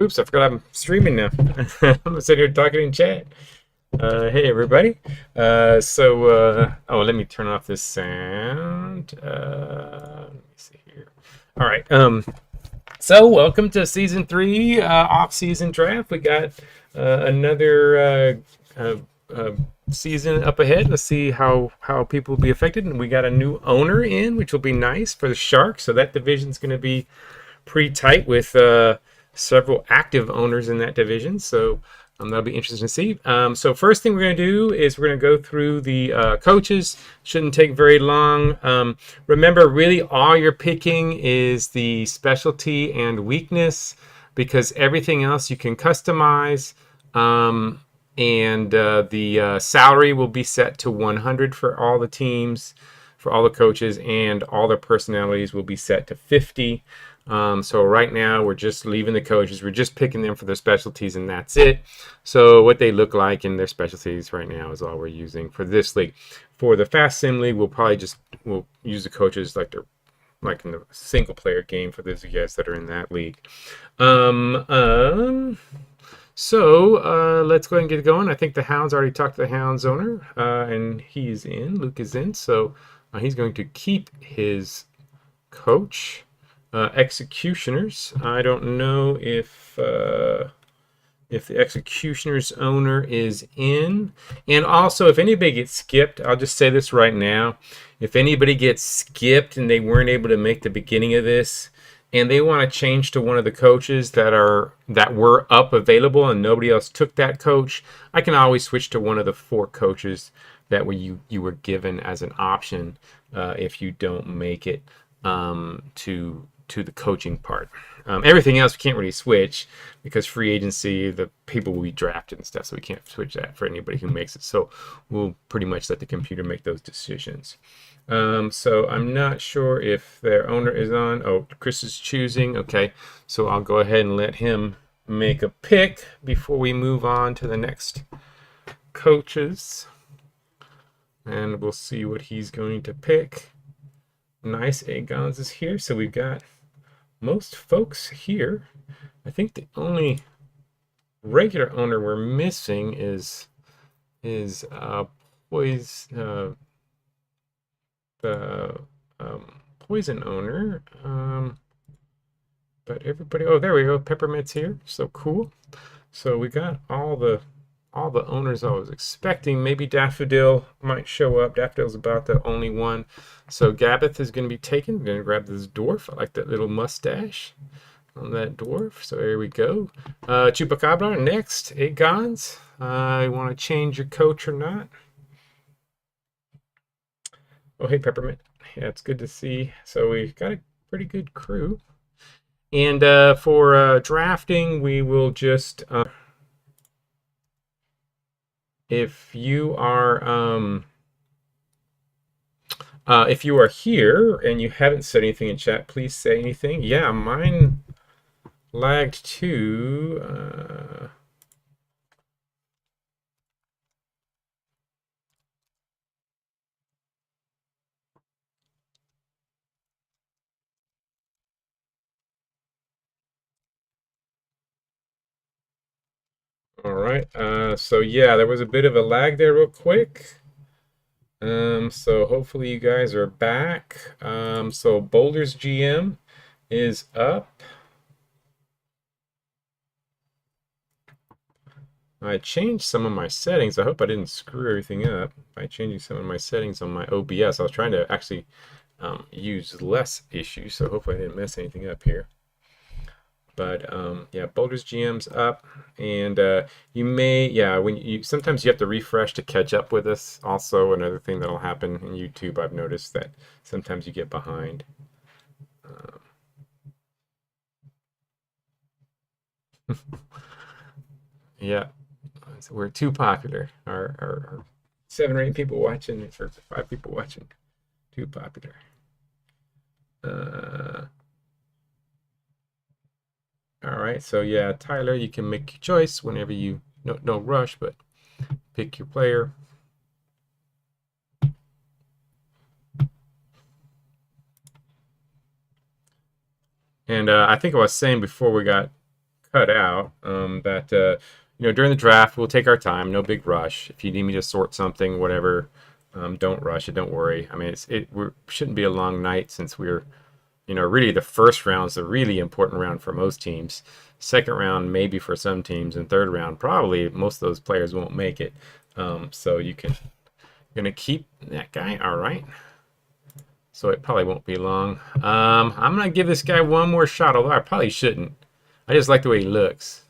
Oops, I forgot I'm streaming now. I'm sitting here talking in chat. Hey everybody. Oh, let me turn off this sound. Let me see here. All right. So welcome to season three, off-season draft. We got another season up ahead. Let's see how people will be affected. And we got a new owner in, which will be nice for the Sharks. So that division's going to be pretty tight with several active owners in that division. So that'll be interesting to see. So first thing we're going to do is we're going to go through the coaches. Shouldn't take very long. Remember, really all you're picking is the specialty and weakness, because everything else you can customize. And the salary will be set to 100 for all the teams, for all the coaches, and all their personalities will be set to 50. So right now we're just leaving the coaches. We're just picking them for their specialties, and that's it. So what they look like in their specialties right now is all we're using for this league. For the Fast Sim League, we'll use the coaches like they're like in the single player game for those of you guys that are in that league. Let's go ahead and get going. I think the Hounds already talked to the Hounds owner, and he's in. Luke is in, so he's going to keep his coach. Executioners. I don't know if the Executioners owner is in. And also, if anybody gets skipped, I'll just say this right now. If anybody gets skipped and they weren't able to make the beginning of this, and they want to change to one of the coaches that were up available and nobody else took that coach, I can always switch to one of the 4 coaches that you were given as an option if you don't make it to the coaching part. Everything else we can't really switch because free agency, the people will be drafted and stuff, so we can't switch that for anybody who makes it. So we'll pretty much let the computer make those decisions. So I'm not sure if their owner is on. Oh, Chris is choosing. Okay, so I'll go ahead and let him make a pick before we move on to the next coaches. And we'll see what he's going to pick. Nice, Agons is here, so we've got most folks here. I think the only regular owner we're missing is the poison owner. But everybody, oh, there we go. Peppermint's here, so cool. So we got all the owners I was expecting. Maybe Daffodil might show up. Daffodil's about the only one. So Gabeth is going to be taken. We're going to grab this dwarf. I like that little mustache on that dwarf. So there we go. Chupacabra next. 8 Gons. You want to change your coach or not? Oh, hey, Peppermint. Yeah, it's good to see. So we've got a pretty good crew. And for drafting, we will just... if you are here and you haven't said anything in chat, please say anything. Yeah, mine lagged too. All right. So yeah, there was a bit of a lag there real quick. So hopefully you guys are back. So Boulder's GM is up. I changed some of my settings. I hope I didn't screw everything up by changing some of my settings on my OBS. I was trying to actually use less issues, so hopefully I didn't mess anything up here. But yeah, Boulder's GM's up, and you may, yeah, sometimes you have to refresh to catch up with us. Also, another thing that'll happen in YouTube, I've noticed that sometimes you get behind. Yeah, so we're too popular. Our 7 or 8 people watching, or 5 people watching, too popular. All right, so yeah, Tyler, you can make your choice whenever you, no rush, but pick your player. And I think I was saying before we got cut out that during the draft we'll take our time, no big rush. If you need me to sort something, whatever, don't rush it. Don't worry. I mean, we shouldn't be a long night since we're really the first round's the really important round for most teams. Second round maybe for some teams, and third round probably most of those players won't make it. So gonna keep that guy. All right. So it probably won't be long. I'm gonna give this guy one more shot, although I probably shouldn't. I just like the way he looks.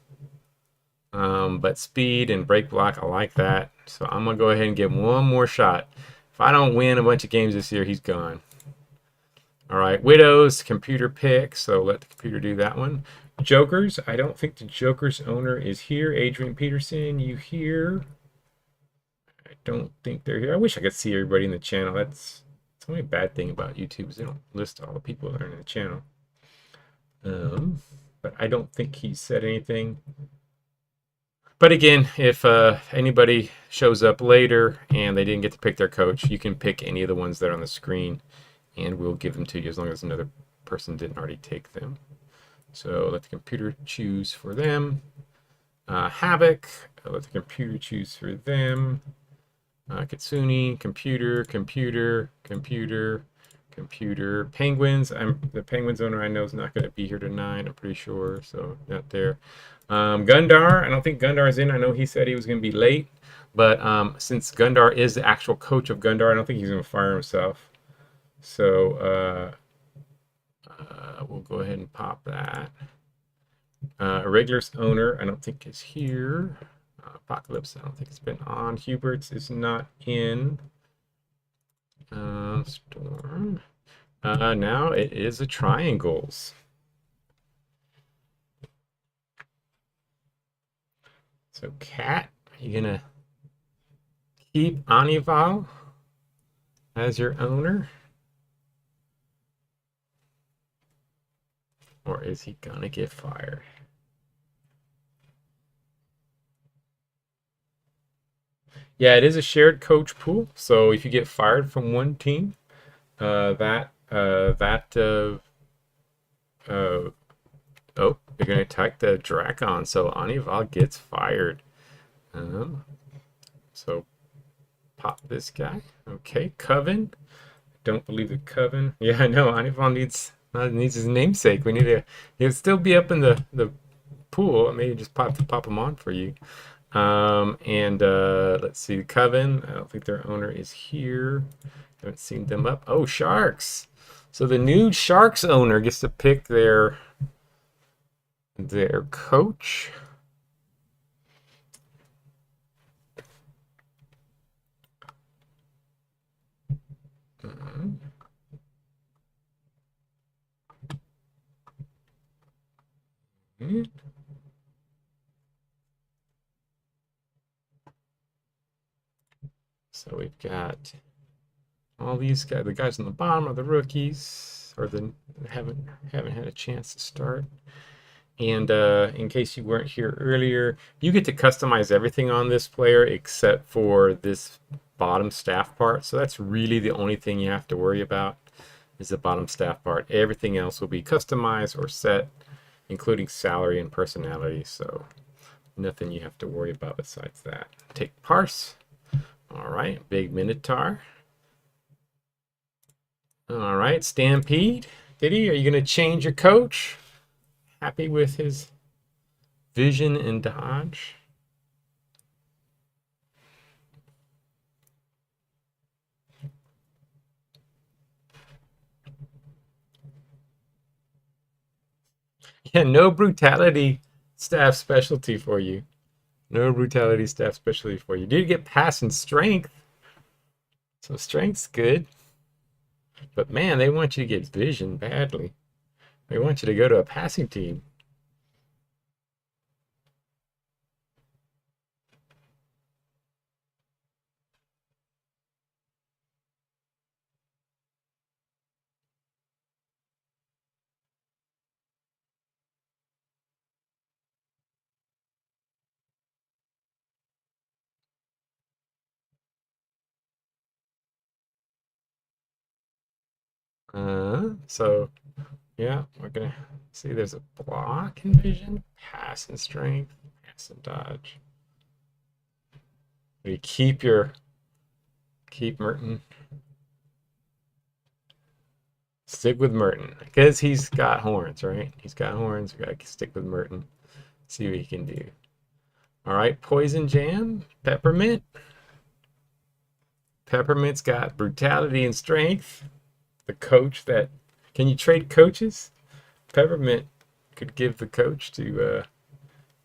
But speed and break block, I like that. So I'm gonna go ahead and give him one more shot. If I don't win a bunch of games this year, he's gone. All right, Widows, computer pick. So let the computer do that one. Jokers, I don't think the Jokers owner is here. Adrian Peterson, you here? I don't think they're here. I wish I could see everybody in the channel. That's the only bad thing about YouTube is they don't list all the people that are in the channel. But I don't think he said anything. But again, if anybody shows up later and they didn't get to pick their coach, you can pick any of the ones that are on the screen, and we'll give them to you as long as another person didn't already take them. So let the computer choose for them. Havoc, let the computer choose for them. Kitsune, computer. Penguins. The Penguins owner I know is not going to be here tonight. I'm pretty sure, so not there. Gundar. I don't think Gundar is in. I know he said he was going to be late, but since Gundar is the actual coach of Gundar, I don't think he's going to fire himself. So we'll go ahead and pop that. Irregulars owner, I don't think is here. Apocalypse, I don't think it's been on. Huberts is not in. Storm. Now it is a triangles. So Cat, are you gonna keep Anival as your owner? Or is he gonna get fired? Yeah, it is a shared coach pool. So if you get fired from one team, oh, you're gonna attack the Drakon. So Anival gets fired. So pop this guy. Okay, Coven. Don't believe the Coven. Yeah, I know. Anival needs his namesake. We need to. He'll still be up in the pool. Maybe just pop him on for you. And let's see, the Coven. I don't think their owner is here. Haven't seen them up. Oh, Sharks. So the new Sharks owner gets to pick their coach. So we've got all these guys. The guys on the bottom are the rookies, or the haven't had a chance to start. And in case you weren't here earlier, you get to customize everything on this player except for this bottom staff part. So that's really the only thing you have to worry about is the bottom staff part. Everything else will be customized or set, including salary and personality. So nothing you have to worry about besides that. Take parse. All right, big Minotaur. All right, Stampede. Diddy, are you going to change your coach? Happy with his vision and dodge? Yeah, no brutality staff specialty for you. No brutality staff specialty for you. Did get pass and strength. So strength's good. But man, they want you to get vision badly. They want you to go to a passing team. So Yeah, we're gonna see there's a block in vision, pass and strength, pass and dodge. You keep Merton. Stick with Merton because he's got horns, right? He's got horns. We gotta stick with Merton. See what he can do. All right, poison jam, peppermint. Peppermint's got brutality and strength. The coach that can you trade coaches? Peppermint could give the coach to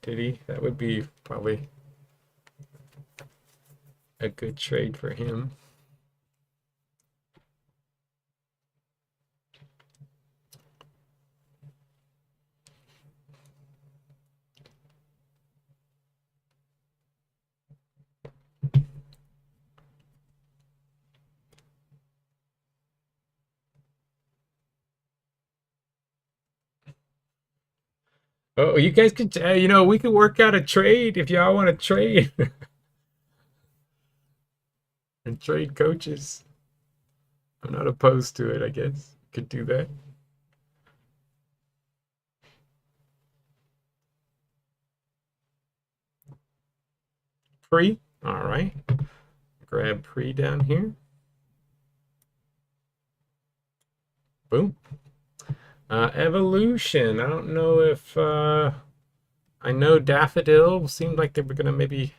Diddy. That would be probably a good trade for him. Oh, you guys could, we could work out a trade if y'all want to trade and trade coaches. I'm not opposed to it, I guess. Could do that. Pre. All right. Grab pre down here. Boom. Evolution. I don't know if I know Daffodil seemed like they were gonna maybe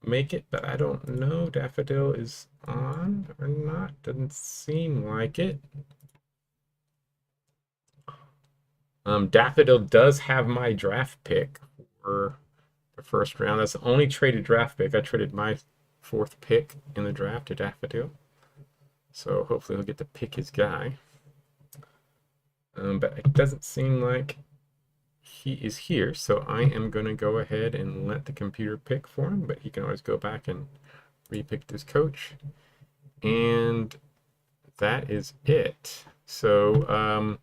make it, but I don't know. Daffodil is on or not. Doesn't seem like it. Daffodil does have my draft pick for the first round. That's the only traded draft pick. I traded my 4th pick in the draft to Daffodil. So hopefully he'll get to pick his guy. But it doesn't seem like he is here, so I am going to go ahead and let the computer pick for him, but he can always go back and repick this coach. And that is it. So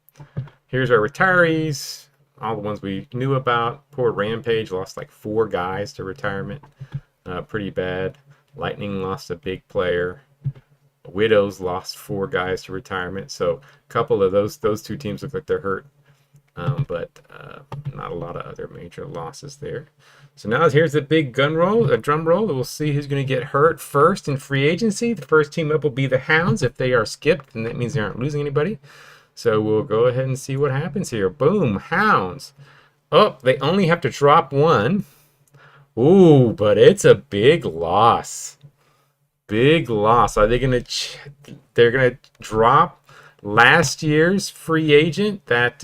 here's our retirees, all the ones we knew about. Poor Rampage lost like 4 guys to retirement. Pretty bad. Lightning lost a big player. Widows lost 4 guys to retirement. So a couple of those 2 teams look like they're hurt. But not a lot of other major losses there. So now here's the big drum roll. We'll see who's going to get hurt first in free agency. The first team up will be the Hounds. If they are skipped, then that means they aren't losing anybody. So we'll go ahead and see what happens here. Boom, Hounds. Oh, they only have to drop 1. Ooh, but it's a big loss. Big loss. Are they going to? They're going to drop last year's free agent that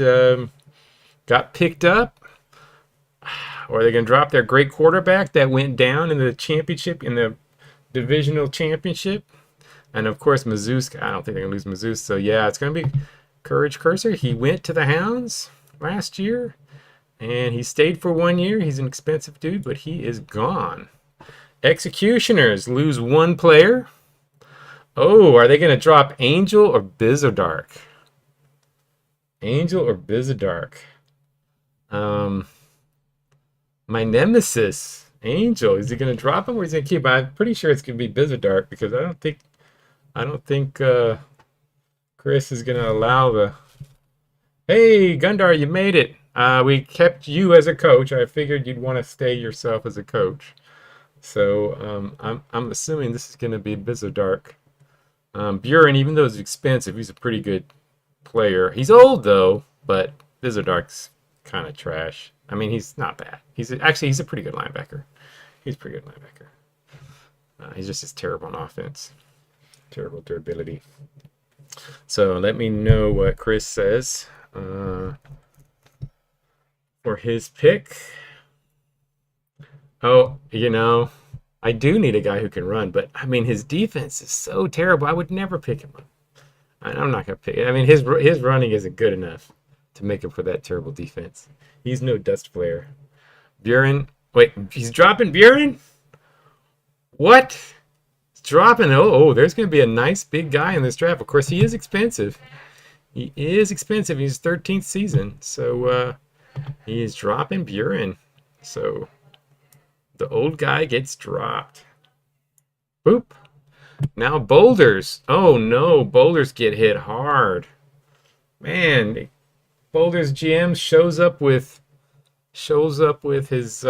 got picked up, or are they going to drop their great quarterback that went down in the championship, in the divisional championship? And of course, Mazusk. I don't think they're going to lose Mazusk. So yeah, it's going to be Courage Cursor. He went to the Hounds last year, and he stayed for 1 year. He's an expensive dude, but he is gone. Executioners lose 1 player. Oh, are they going to drop Angel or Bizodark? Angel or Bizodark? My nemesis, Angel. Is he going to drop him or is he going to keep him? I'm pretty sure it's going to be Bizodark because I don't think Chris is going to allow the. Hey, Gundar, you made it. We kept you as a coach. I figured you'd want to stay yourself as a coach. So I'm assuming this is going to be Bizodark. Buren, even though he's expensive, he's a pretty good player. He's old though, but Bizodark's kind of trash. I mean, he's not bad. He's a pretty good linebacker. He's a pretty good linebacker. He's just terrible on offense. Terrible durability. So let me know what Chris says for his pick. Oh, I do need a guy who can run, but I mean, his defense is so terrible. I would never pick him up. I'm not going to pick it. I mean, his running isn't good enough to make up for that terrible defense. He's no dust flare. Buren, wait, he's dropping Buren? What? He's dropping. Oh, there's going to be a nice big guy in this draft. Of course, he is expensive. He is expensive. He's 13th season. So he is dropping Buren. So the old guy gets dropped. Boop. Now boulders. Oh no, boulders get hit hard. Man, Boulder's GM shows up with his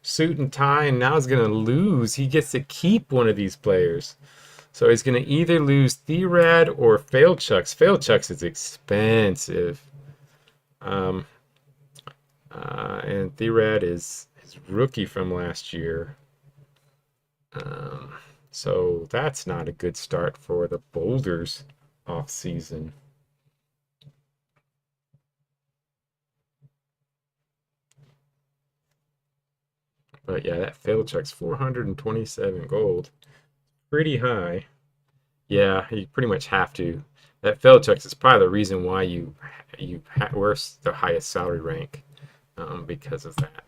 suit and tie, and now he's gonna lose. He gets to keep one of these players, so he's gonna either lose Therad or Failchucks. Failchucks is expensive, um, and Therad is his rookie from last year. Um, so that's not a good start for the Boulders off season. But yeah, that Failchuck's 427 gold. Pretty high. Yeah, you pretty much have to. That Failchuck's is probably the reason why we're the highest salary rank, because of that.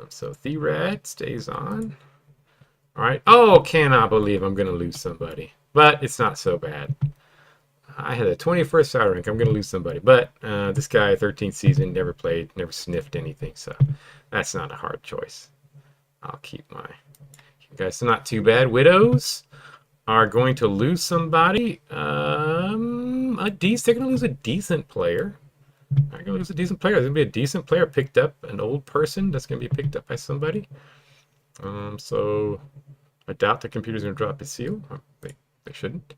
So Therad stays on. All right. Oh, cannot believe I'm gonna lose somebody, but it's not so bad. I had a 21st salary rank. I'm gonna lose somebody, but this guy, 13th season, never played, never sniffed anything, so that's not a hard choice. I'll keep my guys. So not too bad. Widows are going to lose somebody. They're gonna lose a decent player. They're gonna lose a decent player. There's gonna be a decent player picked up, an old person that's gonna be picked up by somebody. So I doubt the computer's gonna drop its seal. They shouldn't.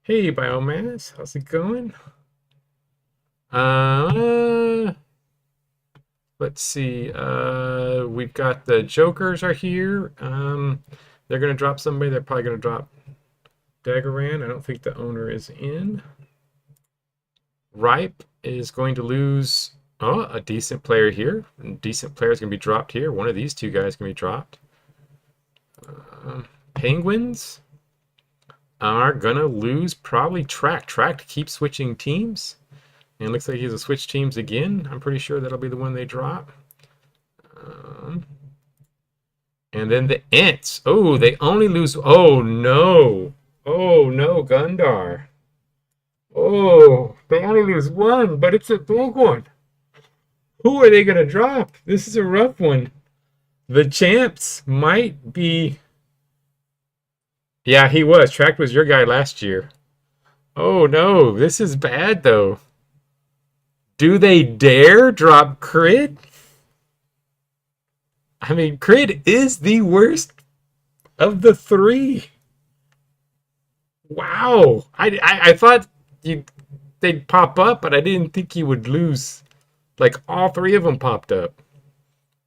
Hey, Biomass, how's it going? Let's see. We've got the Jokers are here. They're gonna drop somebody. They're probably gonna drop Daggeran. I don't think the owner is in. Ripe is going to lose a decent player here. A decent player is going to be dropped here. One of these two guys is going to be dropped. Penguins are going to lose probably Track. Track to keep switching teams. And it looks like he's a switch teams again. I'm pretty sure that'll be the one they drop. And then the Ents. Oh, they only lose. Oh, no. Oh, no, Gundar. Oh, they only lose one, but it's a big one. Who are they going to drop? This is a rough one. The champs might be. Yeah, he was. Track was your guy last year. Oh, no. This is bad, though. Do they dare drop Crid? I mean, Crid is the worst of the three. Wow. I thought they'd pop up, but I didn't think you would lose. Like, all three of them popped up.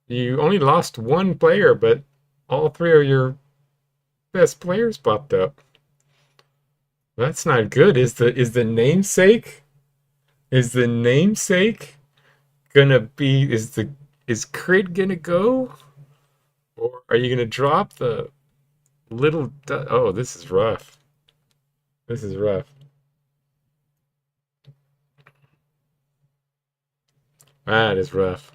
You only lost one player, but all three of your best players popped up. That's not good. Is the namesake? Is the namesake gonna be? Is Crit gonna go? Or are you gonna drop the little? Oh, this is rough. This is rough. That is rough.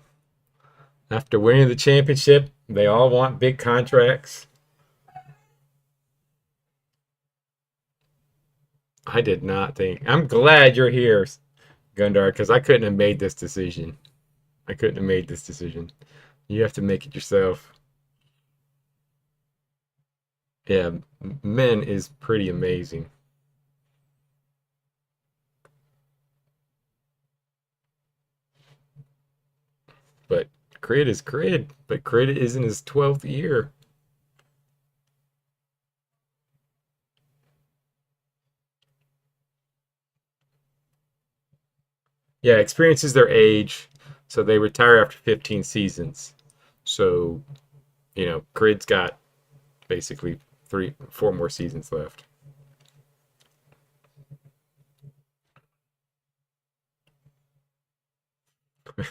After winning the championship, they all want big contracts. I did not think. I'm glad you're here, Gundar, because I couldn't have made this decision. I couldn't have made this decision. You have to make it yourself. Yeah, men is pretty amazing. But Crid is Crid. But Crid is in his 12th year. Yeah, experience is their age. So they retire after 15 seasons. So, Crid's got basically 4 more seasons left.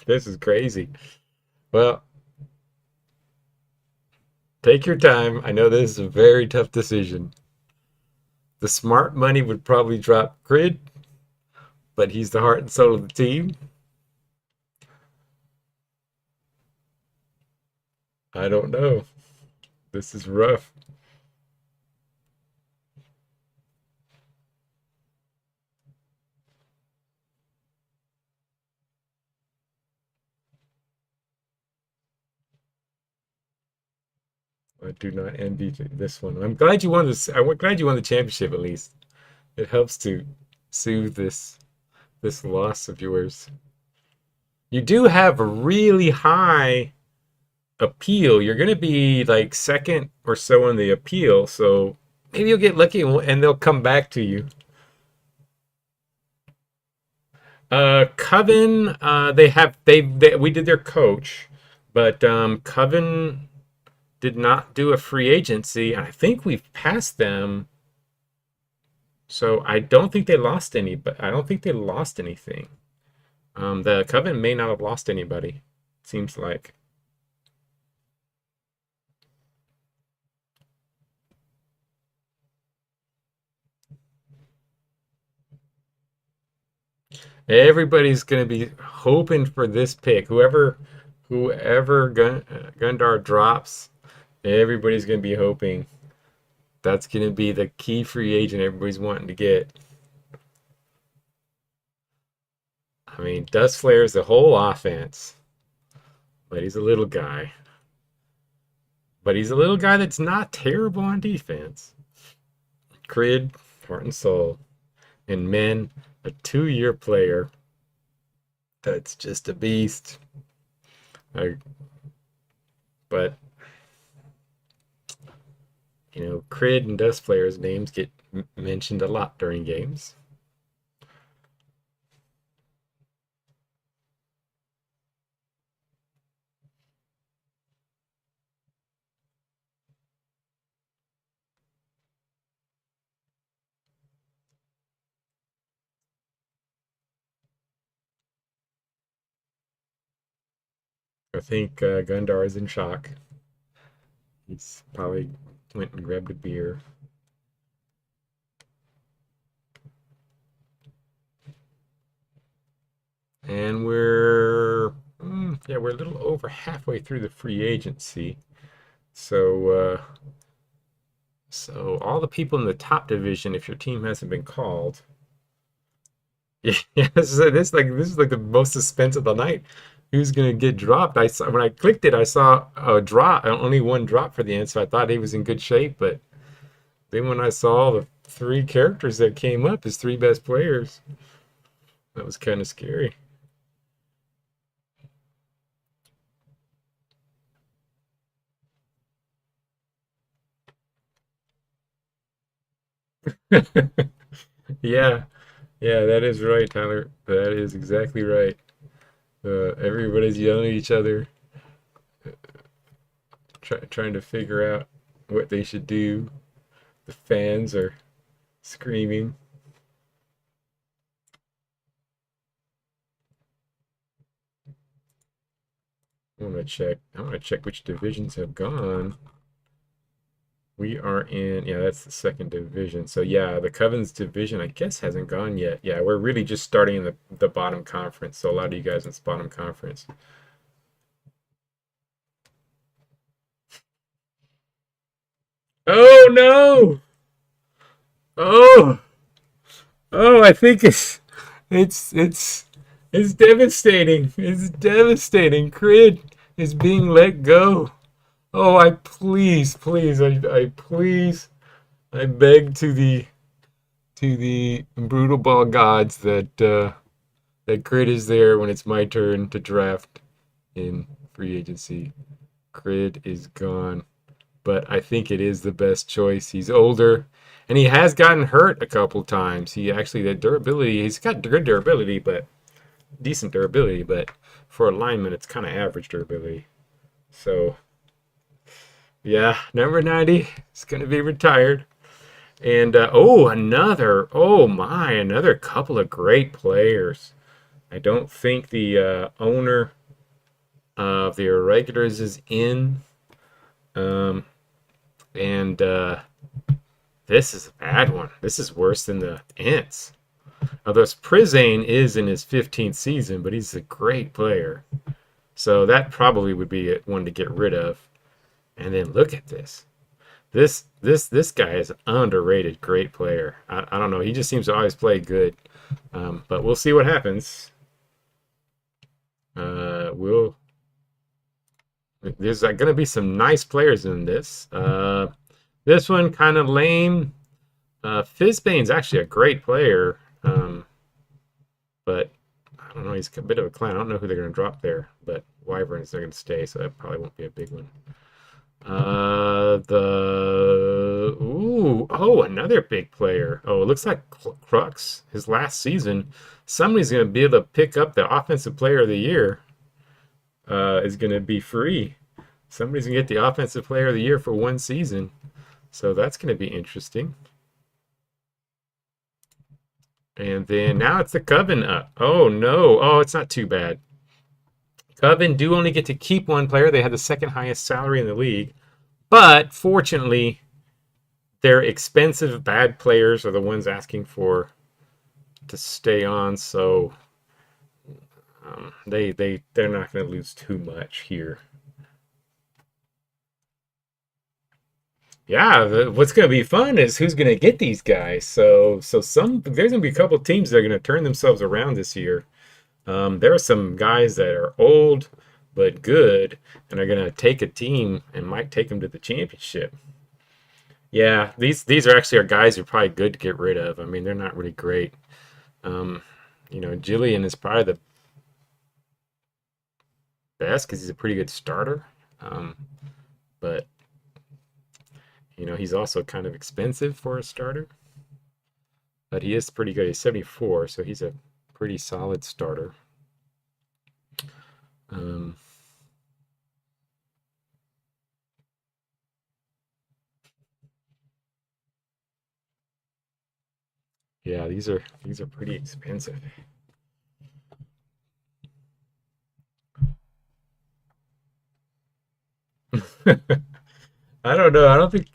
This is crazy. Well, take your time. I know this is a very tough decision. The smart money would probably drop Crid, but he's the heart and soul of the team. I don't know. This is rough. I do not envy this one. I'm glad you won this. I'm glad you won the championship at least. It helps to soothe this loss of yours. You do have a really high appeal. You're going to be like second or so in the appeal, so maybe you'll get lucky and they'll come back to you. Coven, they we did their coach, but Coven did not do a free agency, and I think we've passed them. So I don't think they lost any, but I don't think they lost anything. The Coven may not have lost anybody. Seems like. Everybody's gonna be hoping for this pick. Whoever Gundar drops, everybody's gonna be hoping that's gonna be the key free agent everybody's wanting to get. I mean, Dust Flare's the whole offense, but he's a little guy. But he's a little guy that's not terrible on defense. Crid, heart and soul, and men, a 2-year player that's just a beast. But you know, Crid and Dust Flare's names get mentioned a lot during games. I think Gundar is in shock. He's probably went and grabbed a beer. And we're a little over halfway through the free agency. So all the people in the top division, if your team hasn't been called, yeah, this is like the most suspense of the night. Who's gonna get dropped? I saw when I clicked it, I saw a drop, only one drop for the end, so I thought he was in good shape. But then when I saw the 3 characters that came up as 3 best players, that was kind of scary. Yeah, yeah, that is right, Tyler. That is exactly right. Everybody's yelling at each other, trying to figure out what they should do. The fans are screaming. I want to check. I want to check which divisions have gone. We are in, yeah, that's the second division. So yeah, the Coven's division, I guess, hasn't gone yet. Yeah, we're really just starting in the bottom conference. So a lot of you guys in this bottom conference. Oh no! Oh, oh, I think it's it's it's devastating. It's devastating. Crid is being let go. Oh, I please, please, I please, I beg to the brutal ball gods that Crid is there when it's my turn to draft in free agency. Crid is gone, but I think it is the best choice. He's older, and he has gotten hurt a couple times. He actually the durability. He's got good durability, but decent durability, but for a lineman, it's kind of average durability. So yeah, number 90 is going to be retired. And another couple of great players. I don't think the owner of the Irregulars is in. Um, and this is a bad one. This is worse than the Ents. Although Prizane is in his 15th season, but he's a great player. So that probably would be one to get rid of. And then look at this. This guy is an underrated great player. I don't know. He just seems to always play good. But we'll see what happens. There's going to be some nice players in this. This one kind of lame. Fizbane's actually a great player. Oh, he's a bit of a clown. I don't know who they're going to drop there, but Wyverns are going to stay, so that probably won't be a big one. Another big player. Oh, it looks like Crux. His last season, somebody's going to be able to pick up the Offensive Player of the Year. Is going to be free. Somebody's going to get the Offensive Player of the Year for one season. So that's going to be interesting. And then now it's the Coven up. Oh, no. Oh, it's not too bad. Coven do only get to keep one player. They have the second highest salary in the league. But fortunately, their expensive bad players are the ones asking for to stay on. So they're not going to lose too much here. Yeah, what's going to be fun is who's going to get these guys. So there's going to be a couple teams that are going to turn themselves around this year. There are some guys that are old but good and are going to take a team and might take them to the championship. Yeah, these are actually our guys who are probably good to get rid of. I mean, they're not really great. Jillian is probably the best because he's a pretty good starter. But he's also kind of expensive for a starter. But he is pretty good. He's 74, so he's a pretty solid starter. Yeah, these are pretty expensive. I don't know. I don't think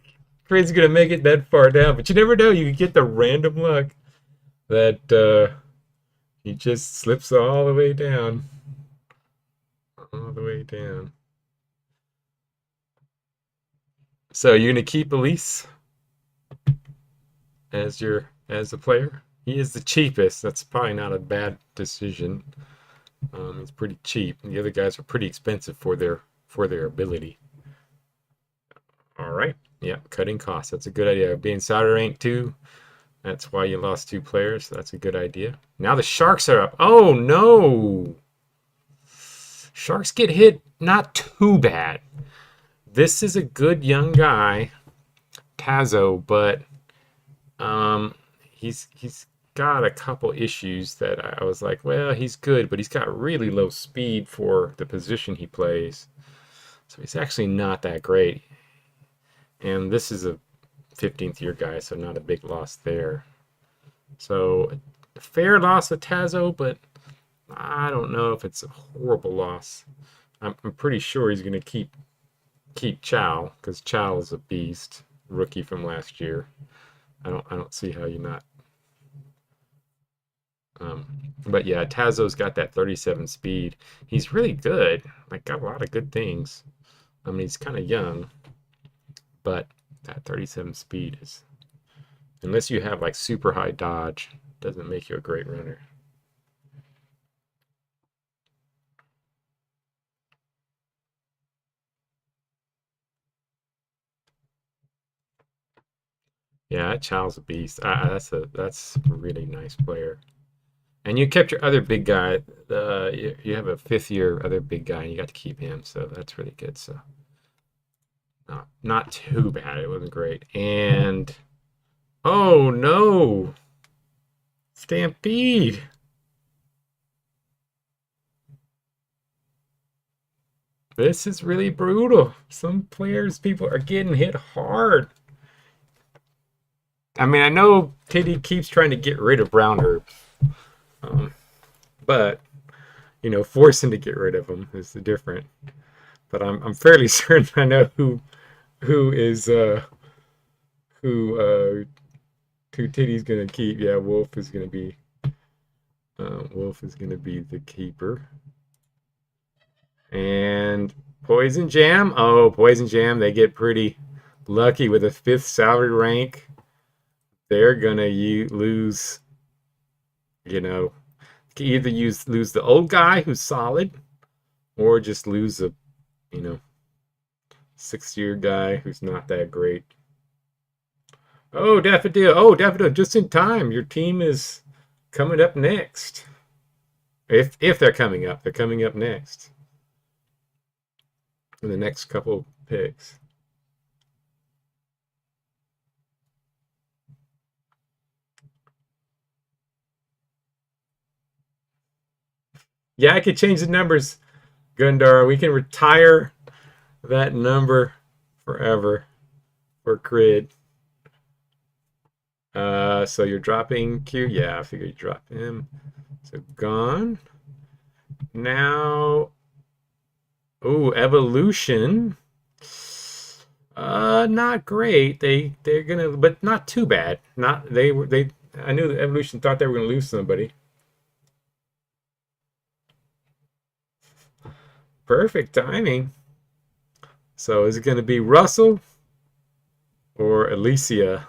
Crane's gonna make it that far down, but you never know. You get the random luck that he just slips all the way down. All the way down. So you're gonna keep Elise as the player? He is the cheapest. That's probably not a bad decision. He's pretty cheap, and the other guys are pretty expensive for their ability. All right. Yeah, cutting costs. That's a good idea. Being solder rank 2, that's why you lost 2 players. So that's a good idea. Now the Sharks are up. Oh, no. Sharks get hit. Not too bad. This is a good young guy, Tazo, but he's got a couple issues that I was like, well, he's good, but he's got really low speed for the position he plays. So he's actually not that great. And this is a 15th year guy, so not a big loss there. So a fair loss of Tazo, but I don't know if it's a horrible loss. I'm pretty sure he's going to keep Chow, because Chow is a beast, rookie from last year. I don't see how you not. But yeah, Tazo's got that 37 speed. He's really good. Like, got a lot of good things. I mean, he's kind of young, but that 37 speed is, unless you have like super high dodge, doesn't make you a great runner. Yeah, that Child's a beast. That's a really nice player. And you kept your other big guy. You have a 5th year other big guy, and you got to keep him, so that's really good. So not too bad. It wasn't great. And oh no, Stampede. This is really brutal. Some people are getting hit hard. I mean, I know Titty keeps trying to get rid of brown herbs, but forcing to get rid of them is different. But I'm fairly certain I know who Titty's gonna keep. Yeah, Wolf is gonna be the keeper. And Poison Jam. Oh, Poison Jam. They get pretty lucky with a 5th salary rank. They're gonna lose. Either lose the old guy who's solid, or just lose a 6th year guy who's not that great. Oh, Daffodil. Oh, Daffodil, just in time. Your team is coming up next. If they're coming up next in the next couple picks. Yeah, I could change the numbers, Gundar. We can retire that number forever for grid. So you're dropping Q. Yeah, I figured you drop him. So gone. Now, oh, evolution. Not great. They're gonna, but not too bad. Not they were they. I knew the evolution thought they were gonna lose somebody. Perfect timing. So is it gonna be Russell or Alicia,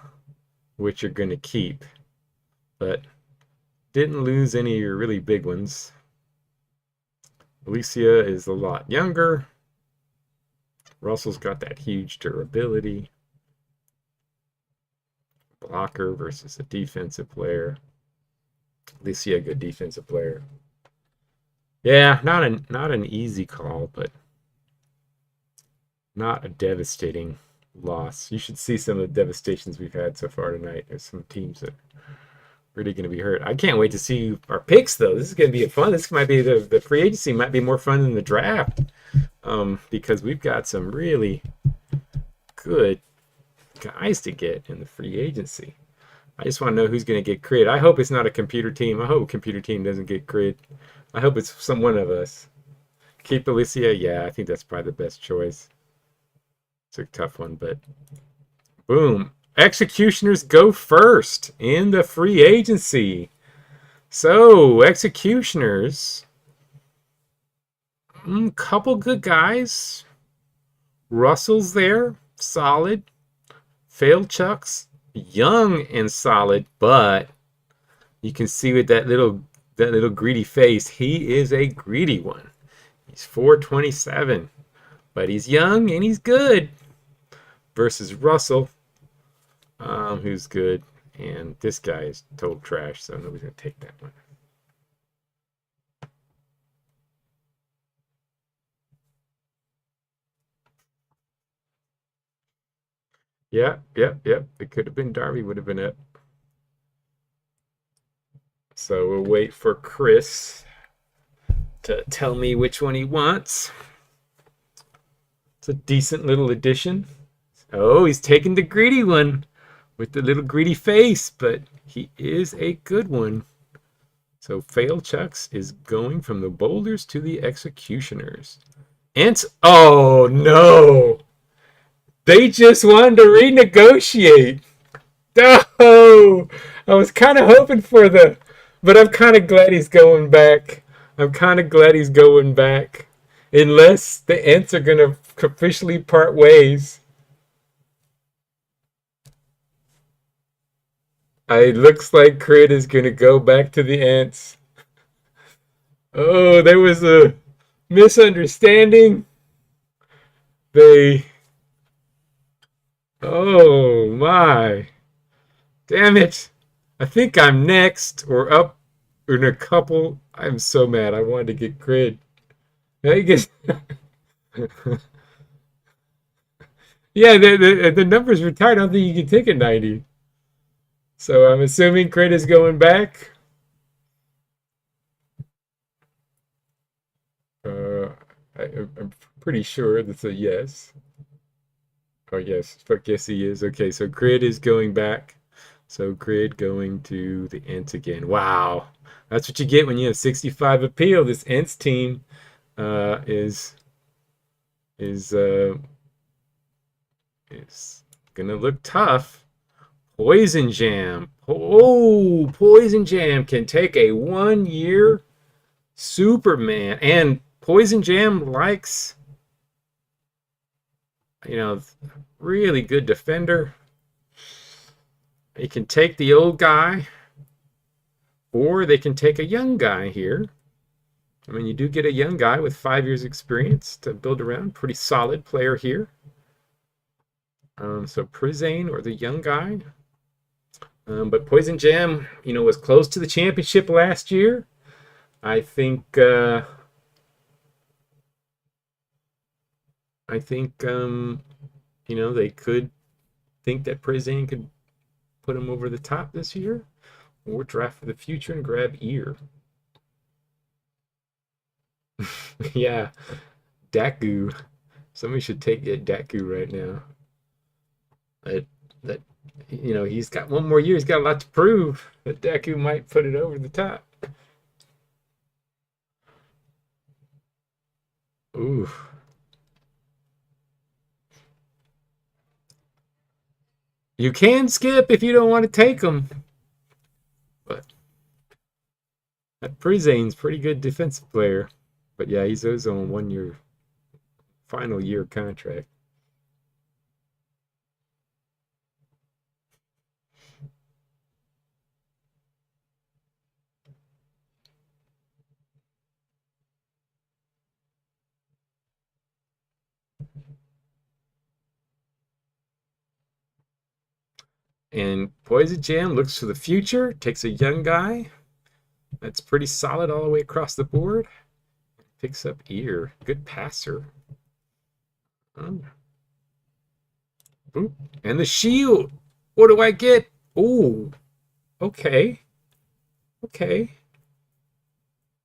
which you're gonna keep? But didn't lose any of your really big ones. Alicia is a lot younger. Russell's got that huge durability. Blocker versus a defensive player. Alicia, a good defensive player. Yeah, not an easy call, but not a devastating loss. You should see some of the devastations we've had so far tonight. There's some teams that are really going to be hurt. I can't wait to see our picks, though. This is going to be fun. This might be the free agency might be more fun than the draft, because we've got some really good guys to get in the free agency. I just want to know who's going to get crit. I hope it's not a computer team. I hope a computer team doesn't get crit. I hope it's one of us. Keep Alicia. Yeah, I think that's probably the best choice. It's a tough one, but boom. Executioners go first in the free agency. So, Executioners, couple good guys. Russell's there, solid. Failchuck's young and solid, but you can see with that little greedy face, he is a greedy one. He's 427, but he's young and he's good. Versus Russell, who's good, and this guy is total trash, so nobody's gonna take that one. Yep. It could have been Darby, would have been it. So we'll wait for Chris to tell me which one he wants. It's a decent little addition. Oh, he's taking the greedy one with the little greedy face, but he is a good one. So Failchucks is going from the Boulders to the Executioners. And oh no! They just wanted to renegotiate. No! I was kind of hoping for but I'm kind of glad he's going back. Unless the Ents are going to officially part ways. It looks like Crit is going to go back to the Ents. Oh, there was a misunderstanding. Oh my. Damn it. I think I'm next or up in a couple. I'm so mad. I wanted to get Crit. I guess. Yeah, the number's retired. I don't think you can take a 90. So I'm assuming Crit is going back. I'm pretty sure that's a yes. Oh, yes. Fuck yes, he is. Okay, so Grid is going back. So Grid going to the Ents again. Wow. That's what you get when you have 65 appeal. This Ents team is gonna look tough. Poison Jam. Oh, Poison Jam can take a 1-year Superman. And Poison Jam likes, really good defender. They can take the old guy, or they can take a young guy here. I mean, you do get a young guy with 5 years experience to build around. Pretty solid player here. So Prizane or the young guy. But Poison Jam, was close to the championship last year. I think they could think that Prizane could put him over the top this year, or draft for the future and grab ear. Yeah, Daku. Somebody should take it Daku right now. That that he's got one more year. He's got a lot to prove. That Daku might put it over the top. Ooh. You can skip if you don't want to take him. But that Prizane's pretty good defensive player. But yeah, he's also on 1 year, final year contract. And Poison Jam looks to the future, takes a young guy that's pretty solid all the way across the board. Picks up ear. Good passer. Um, Boop. And the shield. What do I get? Oh, okay. Okay.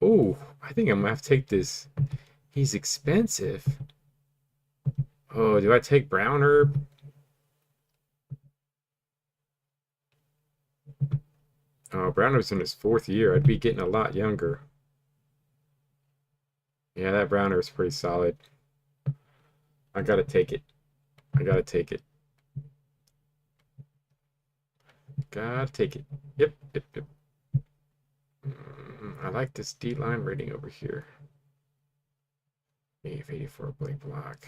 Oh, I think I'm gonna have to take this. He's expensive. Oh, do I take brown herb? Oh, brown herb's in his 4th year. I'd be getting a lot younger. Yeah, that brown herb's pretty solid. I gotta take it. I gotta take it. Gotta take it. Yep, yep, yep. I like this D-line rating over here. 84 blade block.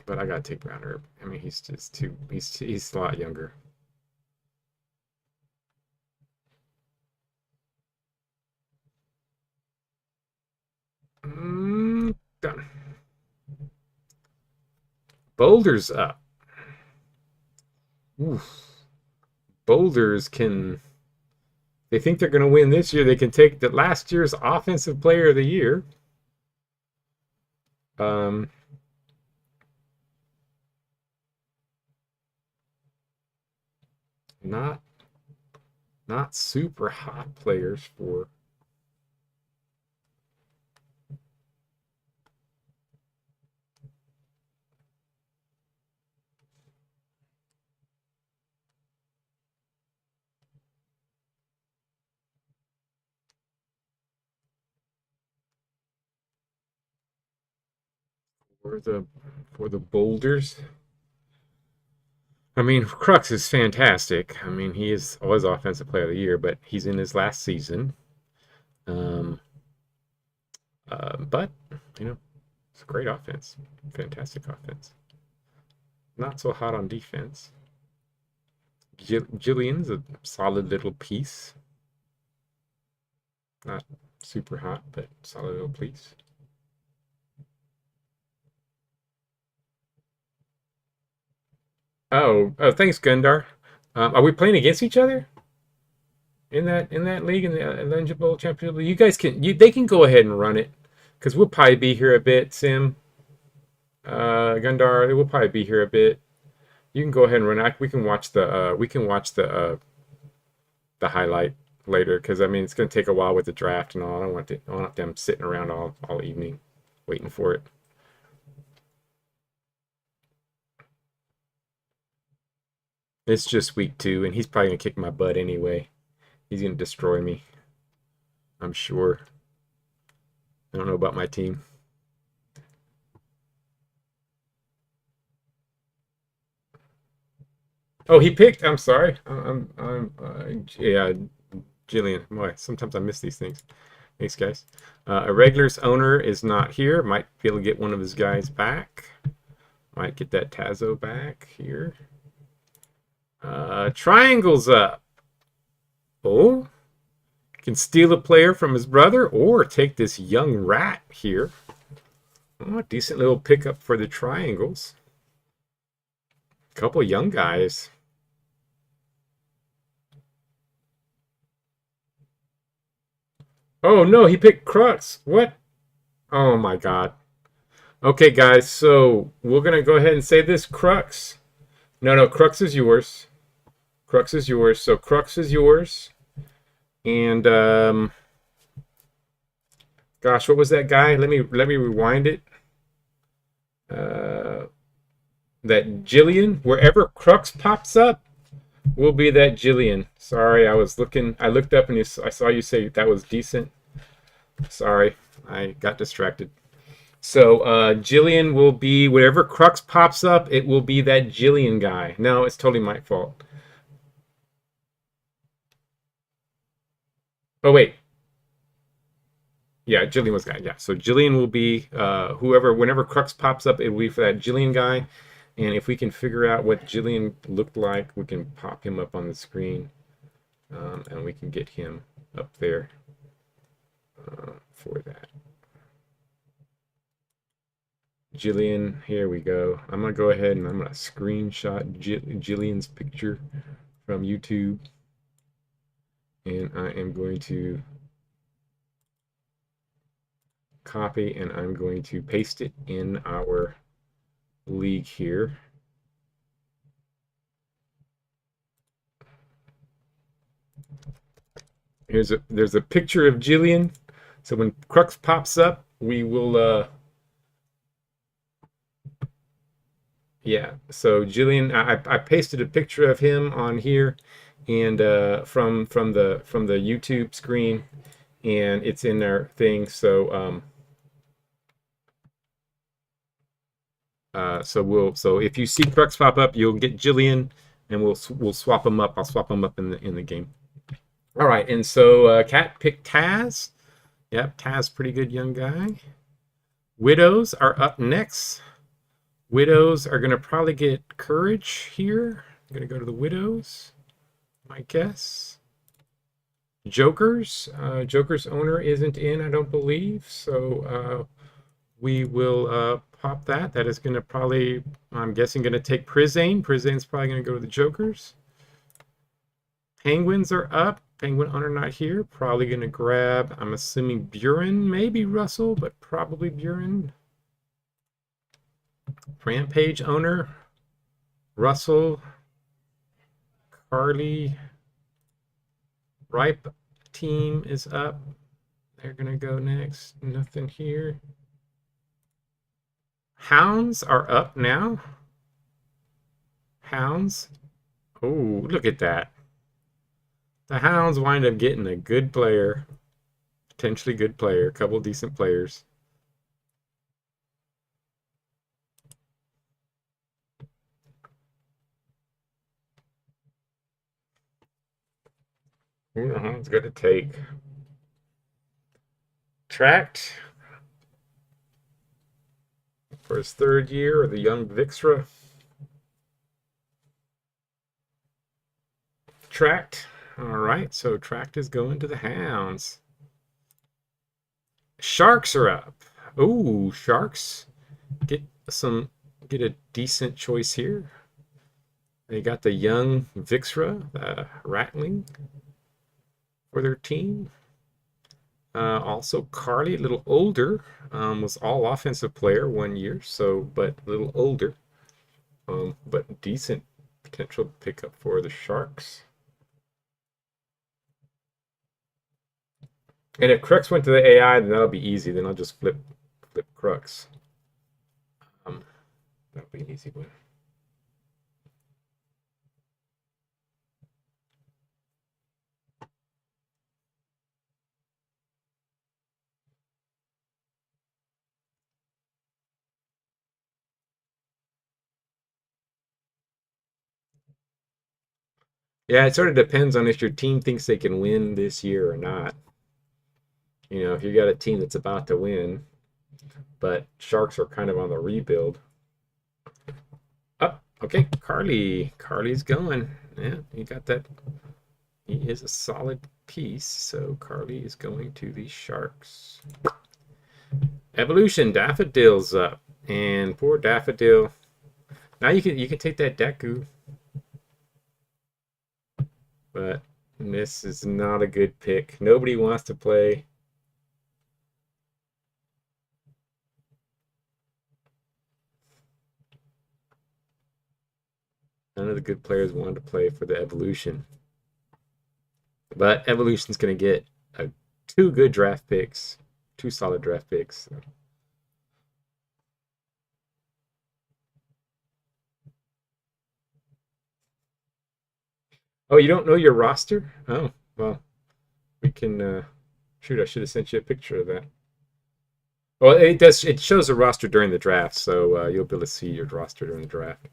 But I gotta take brown herb. I mean, he's just too. He's a lot younger. Done. Boulders up. Oof. Boulders can. They think they're going to win this year. They can take the last year's offensive player of the year. Um, not not super hot players for the Boulders. I mean, Crux is fantastic. I mean, he was offensive player of the year, but he's in his last season. Um, but it's a great offense, fantastic offense. Not so hot on defense. Jillian's a solid little piece. Not super hot, but solid little piece. Oh, thanks, Gundar. Are we playing against each other in that league in the eligible championship league? You guys they can go ahead and run it because we'll probably be here a bit. Sim, Gundar, we'll probably be here a bit. You can go ahead and run it. We can watch the highlight later because I mean it's going to take a while with the draft and all. I don't want them sitting around all evening waiting for it. It's just week 2, and he's probably gonna kick my butt anyway. He's gonna destroy me. I'm sure. I don't know about my team. Oh, he picked. I'm sorry. Yeah, Jillian. Boy, sometimes I miss these things. Thanks, guys. Irregular's owner is not here. Might be able to get one of his guys back. Might get that Tazo back here. Triangles up. Oh, can steal a player from his brother or take this young rat here. Oh, decent little pickup for the triangles. Couple young guys. Oh no, he picked Crux. What? Oh my God. Okay, guys, so we're gonna go ahead and say this Crux. No, no, Crux is yours. Crux is yours. So Crux is yours. And gosh, what was that guy? Let me rewind it. Uh, that Jillian. Wherever Crux pops up, will be that Jillian. Sorry, I was looking. I looked up and I saw you say that was decent. Sorry, I got distracted. So Jillian will be whatever Crux pops up. It will be that Jillian guy. No, it's totally my fault. Oh wait, yeah, Jillian was guy. Yeah, so Jillian will be whoever. Whenever Crux pops up, it will be for that Jillian guy. And if we can figure out what Jillian looked like, we can pop him up on the screen, and we can get him up there for that. Jillian, here we go. I'm gonna go ahead and I'm gonna screenshot Jillian's picture from YouTube, and I am going to copy and I'm going to paste it in our league here. There's a picture of Jillian. So when Crux pops up, we will yeah. So Jillian, I pasted a picture of him on here, and from the YouTube screen, and it's in our thing. So so if you see Crux pop up, you'll get Jillian, and we'll swap them up. I'll swap them up in the game. All right, and so Cat picked Taz. Yep, Taz, pretty good young guy. Widows are up next. Widows are going to probably get Courage here. I'm going to go to the Widows, my guess. Jokers. Joker's owner isn't in, I don't believe. So we will pop that. That is going to probably, I'm guessing, going to take Prizane. Prizane's probably going to go to the Jokers. Penguins are up. Penguin owner not here. Probably going to grab, I'm assuming Buren, maybe Russell, but probably Buren. Rampage owner, Russell, Carly, Ripe team is up. They're going to go next. Nothing here. Hounds are up now. Hounds. Oh, look at that. The Hounds wind up getting a good player, potentially good player, a couple decent players. Who the Hounds going to take? Tracked for his third year, or the young Vixra. Tracked. All right, so Tracked is going to the Hounds. Sharks are up. Oh, Sharks get a decent choice here. They got the young Vixra, Rattling, for their team. Also, Carly, a little older, was all offensive player 1 year, so but a little older, but decent potential pickup for the Sharks. And if Crux went to the AI, then that'll be easy. Then I'll just flip Crux. That'll be an easy one. Yeah, it sort of depends on if your team thinks they can win this year or not. You know, if you got a team that's about to win, but Sharks are kind of on the rebuild. Oh, okay, Carly's going. Yeah, he got that. He is a solid piece, so Carly is going to the Sharks. Evolution, Daffodil's up, and poor Daffodil. Now you can take that Deku, but this is not a good pick. Nobody wants to play of the good players wanted to play for the Evolution. But Evolution's going to get two good draft picks, two solid draft picks. So. Oh, you don't know your roster? Oh, well, we can. Shoot, I should have sent you a picture of that. Well, it does. It shows a roster during the draft, so you'll be able to see your roster during the draft.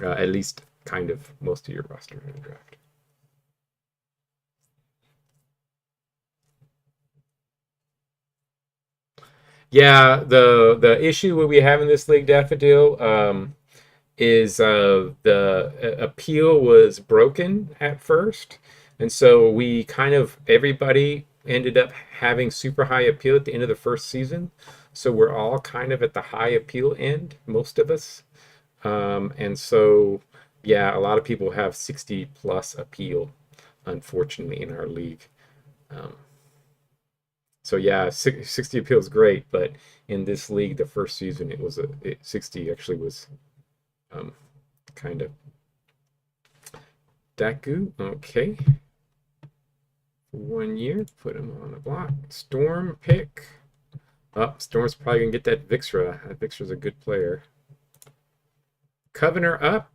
At least, kind of, most of your roster during the draft. Yeah, the issue we have in this league, Daffodil, is the appeal was broken at first, and so we kind of everybody ended up having super high appeal at the end of the first season. So we're all kind of at the high appeal end, most of us, and so yeah, a lot of people have 60 plus appeal, unfortunately, in our league. Um, so yeah, 60 appeal is great, but in this league, the first season, 60 actually was um, kind of Daku. Okay. 1 year. Put him on the block. Storm pick. Oh, Storm's probably going to get that Vixra. That Vixra's a good player. Covener up.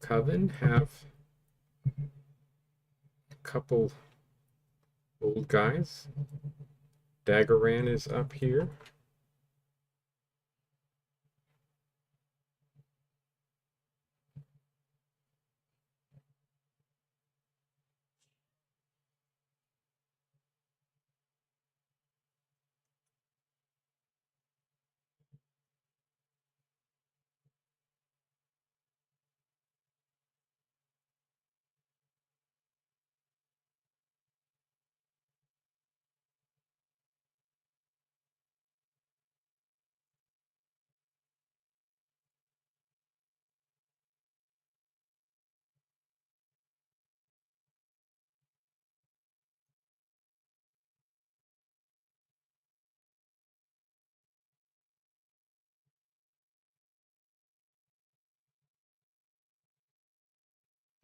Coven have a couple old guys. Daggeran is up here.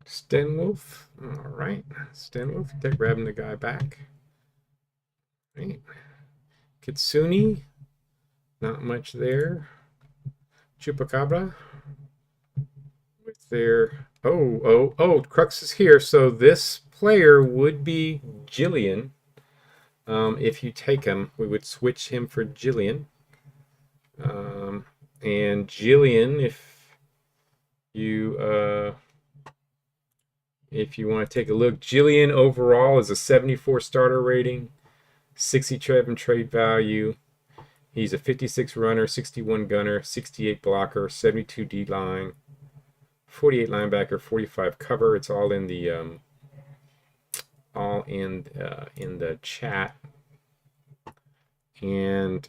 Stenwolf. All right. Stenwolf. They're grabbing the guy back. Right. Kitsune. Not much there. Chupacabra. With their. Crux is here. So this player would be Jillian. If you take him, we would switch him for Jillian. And Jillian, you if you want to take a look, Jillian overall is a 74 starter rating, 67 trade value. He's a 56 runner, 61 gunner, 68 blocker, 72 D line, 48 linebacker, 45 cover. It's all in the in the chat. And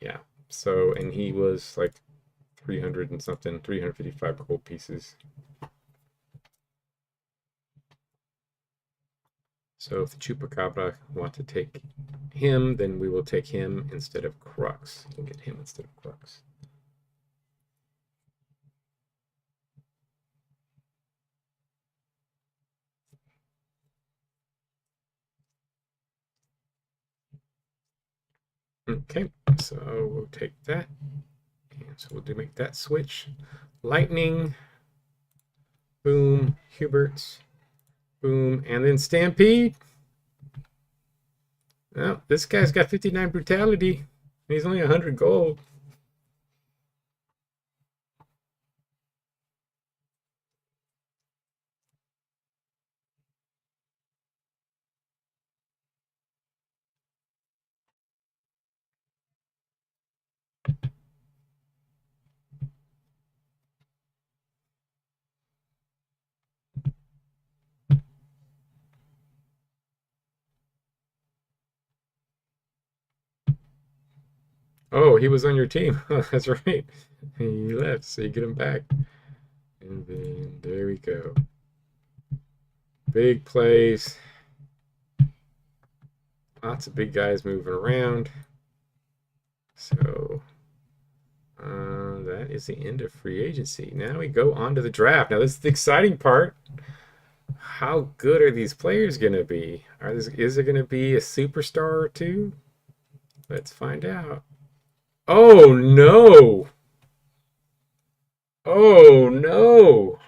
yeah, so and he was like 300 and something, 355 gold pieces. So if the Chupacabra want to take him, then we will take him instead of Crux. We'll get him instead of Crux. Okay, so we'll take that. And so we'll make that switch. Lightning, boom, Huberts, boom, and then Stampede. Well, this guy's got 59 brutality. He's only 100 gold. Oh, he was on your team. Oh, that's right. He left, so you get him back. And then there we go. Big plays. Lots of big guys moving around. So is the end of free agency. Now we go on to the draft. Now this is the exciting part. How good are these players going to be? Is there going to be a superstar or two? Let's find out. Oh no! Oh no!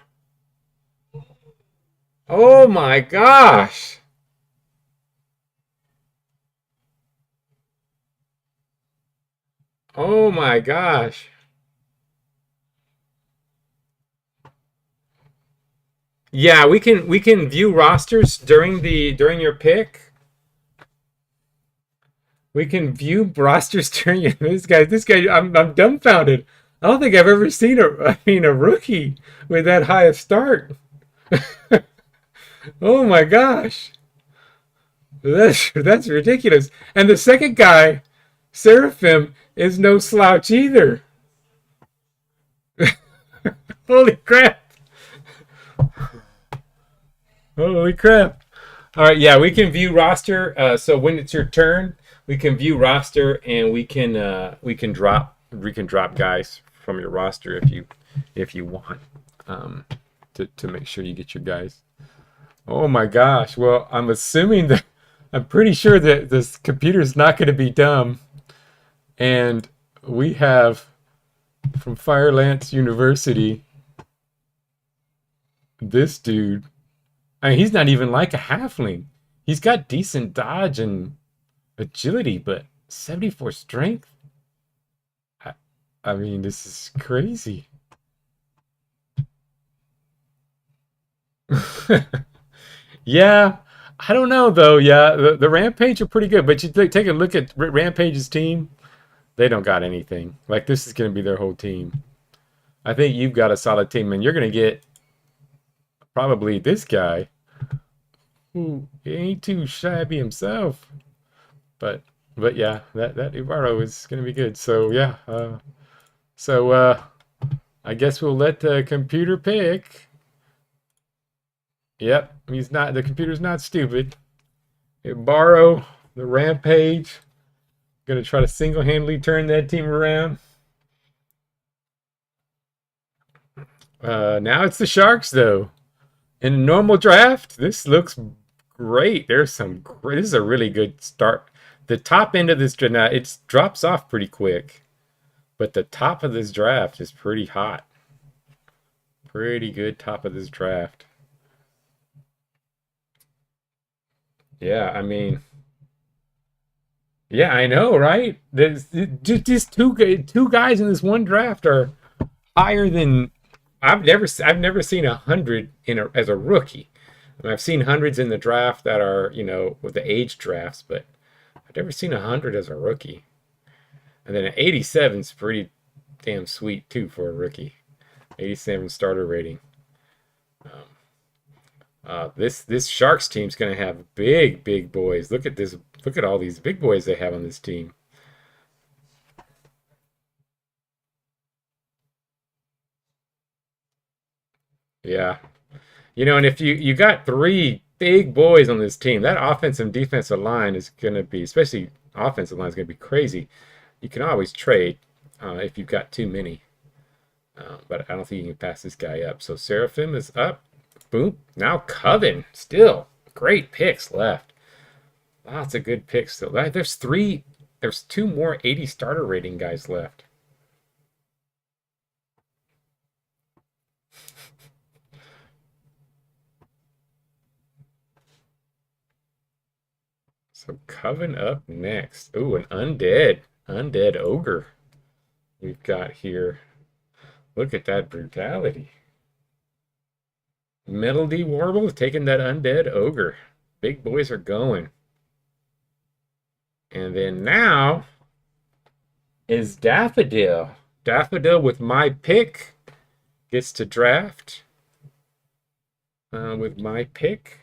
Oh my gosh! Oh my gosh! Yeah, we can view rosters during your pick. We can view rosters during your this guy. I'm dumbfounded. I don't think I've ever seen a rookie with that high a start. Oh my gosh. That's ridiculous. And the second guy, Seraphim, is no slouch either. Holy crap. Holy crap. All right, yeah, we can view roster. So when it's your turn, we can view roster and we can drop guys from your roster if you want to make sure you get your guys. Oh my gosh. Well, I'm pretty sure that this computer is not going to be dumb. And we have from Firelance University this dude. I mean, he's not even like a halfling. He's got decent dodge and agility, but 74 strength? I, I mean, this is crazy. Yeah, I don't know though. Yeah, the Rampage are pretty good, but you take a look at Rampage's team. They don't got anything. Like this is going to be their whole team. I think you've got a solid team, and you're going to get probably this guy who ain't too shabby himself. But but yeah, that Ibarro is going to be good. So yeah, I guess we'll let the computer pick. Yep, the computer's not stupid. Ibarro, the Rampage, going to try to single-handedly turn that team around. Now it's the Sharks, though. In a normal draft, this looks great. This is a really good start. The top end of this draft, now it drops off pretty quick, but the top of this draft is pretty hot. Pretty good top of this draft. Yeah, I mean, yeah, I know, right? There's just two guys in this one draft are higher than I've never seen 100 as a rookie. I mean, I've seen hundreds in the draft that are with the age drafts, but I've never seen 100 as a rookie. And then an 87 is pretty damn sweet too for a rookie. 87 starter rating. This Sharks team's gonna have big boys. Look at this. Look at all these big boys they have on this team. Yeah, and if you got three big boys on this team, that offensive and defensive line is gonna be, especially offensive line, is gonna be crazy. You can always trade if you've got too many, but I don't think you can pass this guy up. So Seraphim is up. Boom. Now Coven. Still great picks left. Lots of good picks still. There's two more 80 starter rating guys left. So Coven up next. Ooh, an undead ogre we've got here. Look at that brutality. Metal D Warble taking that undead ogre. Big boys are going. And then now is Daffodil. Daffodil with my pick gets to draft with my pick.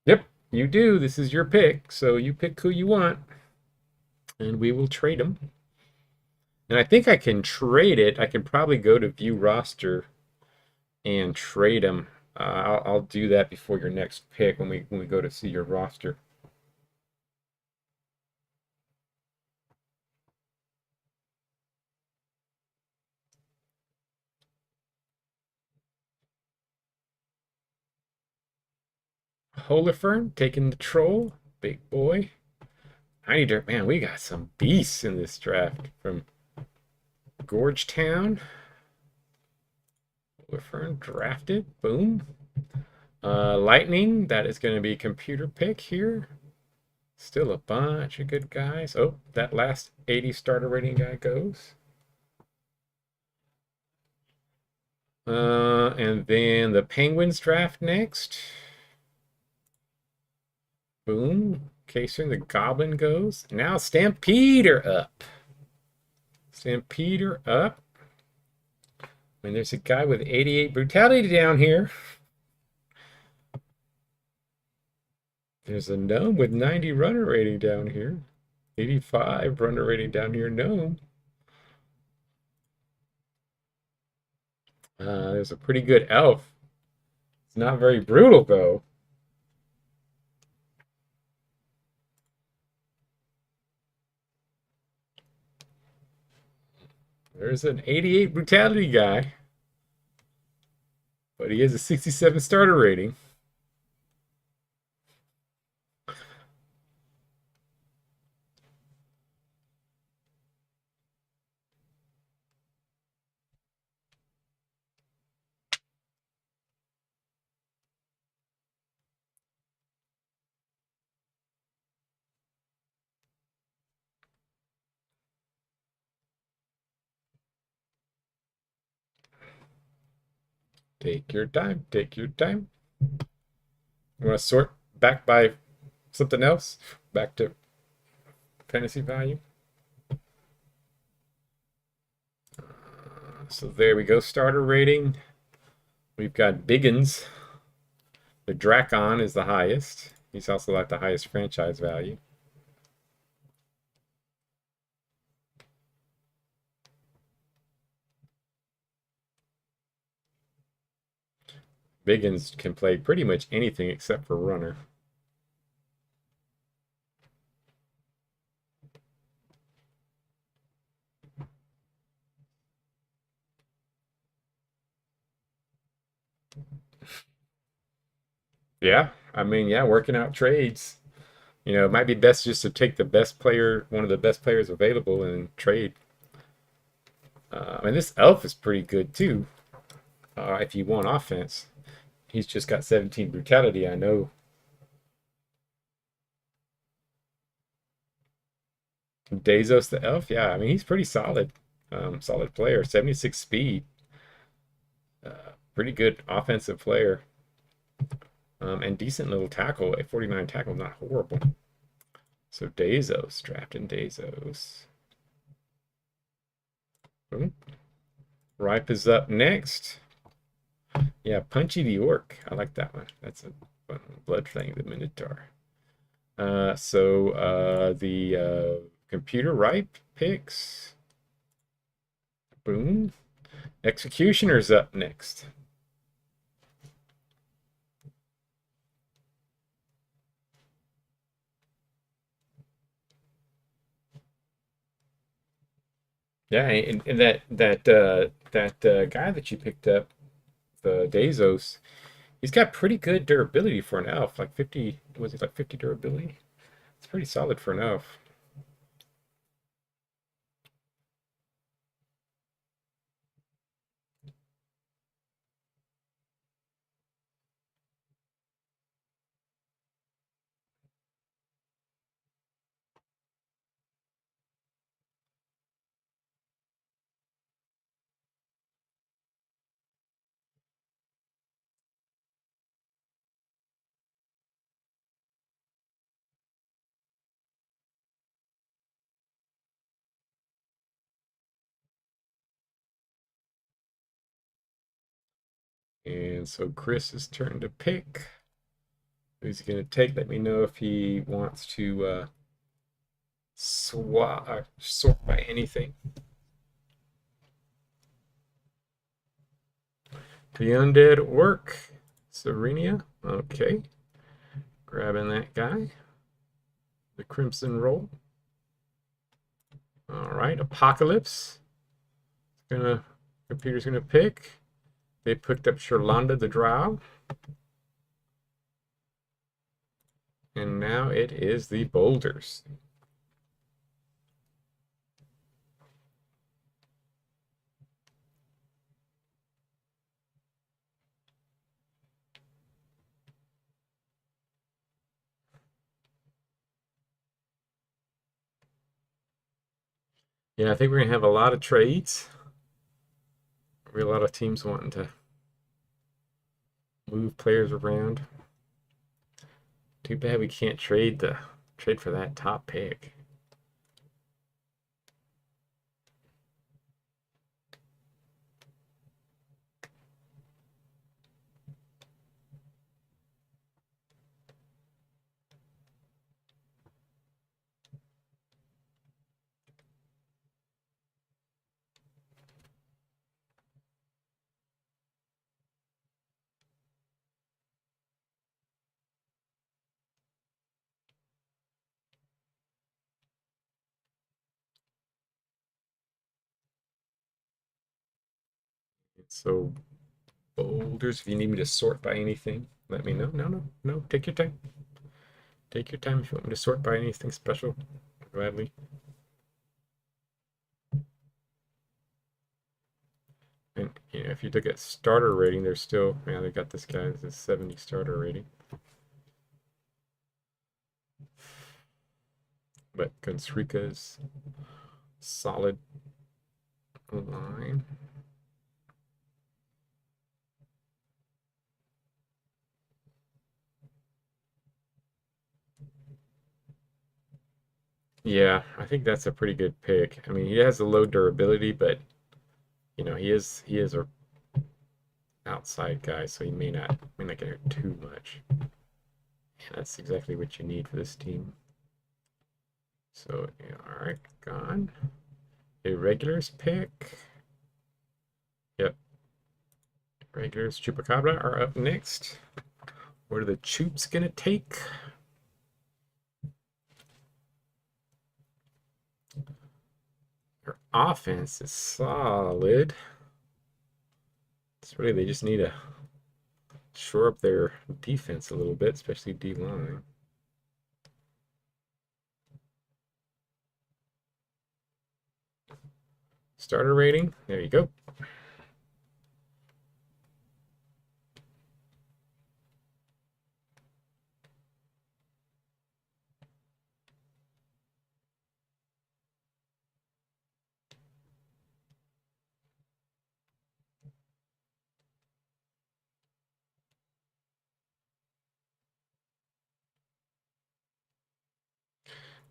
Yep, you do. This is your pick. So you pick who you want. And we will trade them. And I think I can trade it. I can probably go to view roster and trade them. I'll do that before your next pick when we go to see your roster. Holifern taking the troll. Big boy. Man, we got some beasts in this draft from Gorgetown. Holifern drafted. Boom. Lightning, that is going to be a computer pick here. Still a bunch of good guys. Oh, that last 80 starter rating guy goes. And then the Penguins draft next. Boom. Caser, the Goblin goes. Now Stampeder up. Stampeder up. And there's a guy with 88 brutality down here. There's a gnome with 90 runner rating down here. 85 runner rating down here, gnome. There's a pretty good elf. It's not very brutal, though. There's an 88 brutality guy. But he has a 67 starter rating. Take your time. Take your time. You want to sort back by something else? Back to fantasy value. So there we go. Starter rating. We've got Biggins. The Drakon is the highest. He's also like the highest franchise value. Biggins can play pretty much anything except for runner. Yeah, I mean, yeah, working out trades. You know, it might be best just to take the best player, one of the best players available, and trade. And this elf is pretty good too. If you want offense, he's just got 17 brutality. I know. Dazos the elf, yeah, I mean he's pretty solid, solid player. 76 speed, pretty good offensive player, and decent little tackle. A 49 tackle, not horrible. So Dazos, drafting Dazos. Boom. Ripe is up next. Yeah, Punchy the Orc. I like that one. That's a fun one. Bloodfang the Minotaur. The computer ripe picks. Boom. Executioner's up next. Yeah, and that guy that you picked up, the Dazos, he's got pretty good durability for an elf. Like 50, was it like 50 durability? It's pretty solid for an elf. And so Chris is turn to pick. Who's he going to take? Let me know if he wants to sort by anything. The Undead Orc. Serenia. Okay. Grabbing that guy. The Crimson Roll. All right. Apocalypse. Computer's gonna pick. They picked up Sherlonda the Drow. And now it is the boulders. Yeah, I think we're gonna have a lot of trades. There'll be a lot of teams wanting to move players around. Too bad we can't trade for that top pick. So boulders, if you need me to sort by anything, let me know. No. Take your time. Take your time if you want me to sort by anything special. Gladly. And if you look at starter rating, there's still, yeah, they got this guy as a 70 starter rating. But Gonzalez's solid line. Yeah, I think that's a pretty good pick. I mean, he has a low durability, but he is a outside guy, so he may not get hurt too much. And that's exactly what you need for this team. So, yeah, all right, gone. Irregulars pick. Yep. Regulars Chupacabra are up next. What are the Choops gonna take? Their offense is solid. It's really, they just need to shore up their defense a little bit, especially D-line. Starter rating, there you go.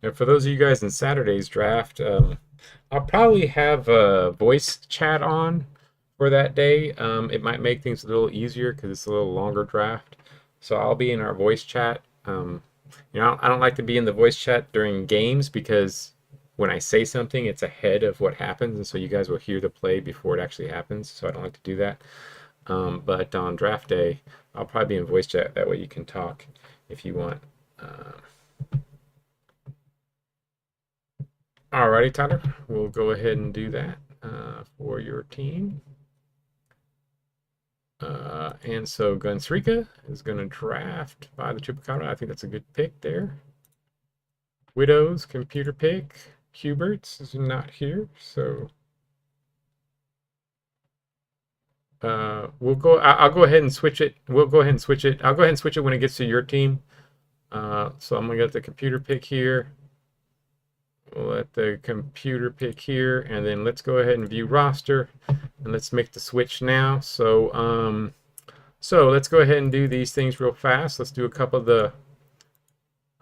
Now, for those of you guys in Saturday's draft, I'll probably have a voice chat on for that day. It might make things a little easier because it's a little longer draft. So I'll be in our voice chat. I don't like to be in the voice chat during games because when I say something, it's ahead of what happens, and so you guys will hear the play before it actually happens. So I don't like to do that. But on draft day, I'll probably be in voice chat. That way you can talk if you want. Alrighty, Tyler, we'll go ahead and do that for your team. And so Gunsrika is going to draft by the Chupacabra. I think that's a good pick there. Widows, computer pick. Huberts is not here, so we'll go. I'll go ahead and switch it. We'll go ahead and switch it. I'll go ahead and switch it when it gets to your team. So I'm gonna get the computer pick here. We'll let the computer pick here, and then let's go ahead and view roster, and let's make the switch now. So let's go ahead and do these things real fast. Let's do a couple of the.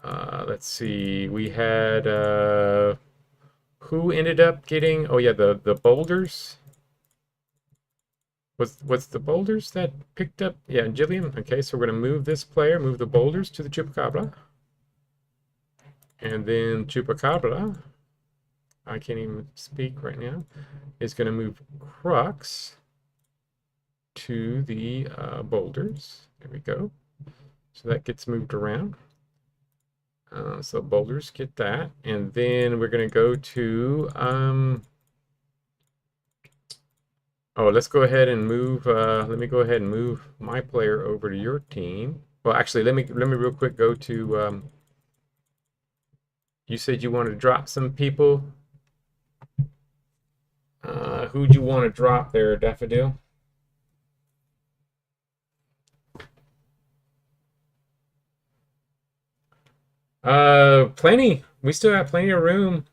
Let's see. We had who ended up getting? Oh yeah, the boulders. What's the boulders that picked up? Yeah, Jillian. Okay, so we're gonna move this player, move the boulders to the Chupacabra. And then Chupacabra, I can't even speak right now, is going to move Crux to the boulders. There we go. So that gets moved around. So boulders get that. And then we're going to go to, let's go ahead and move, let me go ahead and move my player over to your team. Well, actually, let me real quick go to, You said you wanted to drop some people. Who'd you want to drop there, Daffodil? Plenty. We still have plenty of room.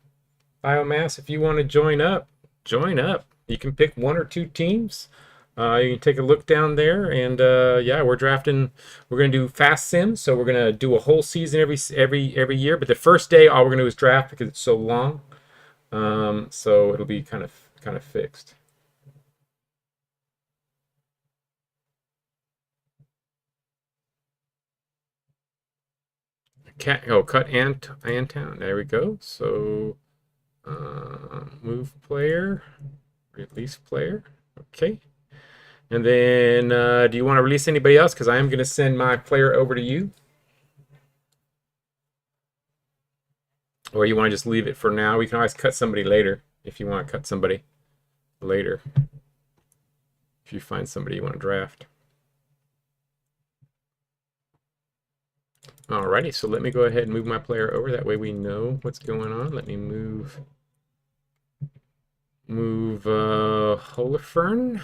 Biomass, if you want to join up, join up. You can pick one or two teams. You can take a look down there, and yeah, we're drafting. We're gonna do fast sims, so we're gonna do a whole season every year. But the first day, all we're gonna do is draft because it's so long. So it'll be kind of fixed. Cut and town. There we go. So move player, release player. Okay. And then, do you want to release anybody else? Because I am going to send my player over to you. Or you want to just leave it for now? We can always cut somebody later if you want to cut somebody later. If you find somebody you want to draft. Alrighty, so let me go ahead and move my player over. That way we know what's going on. Let me move Holofern.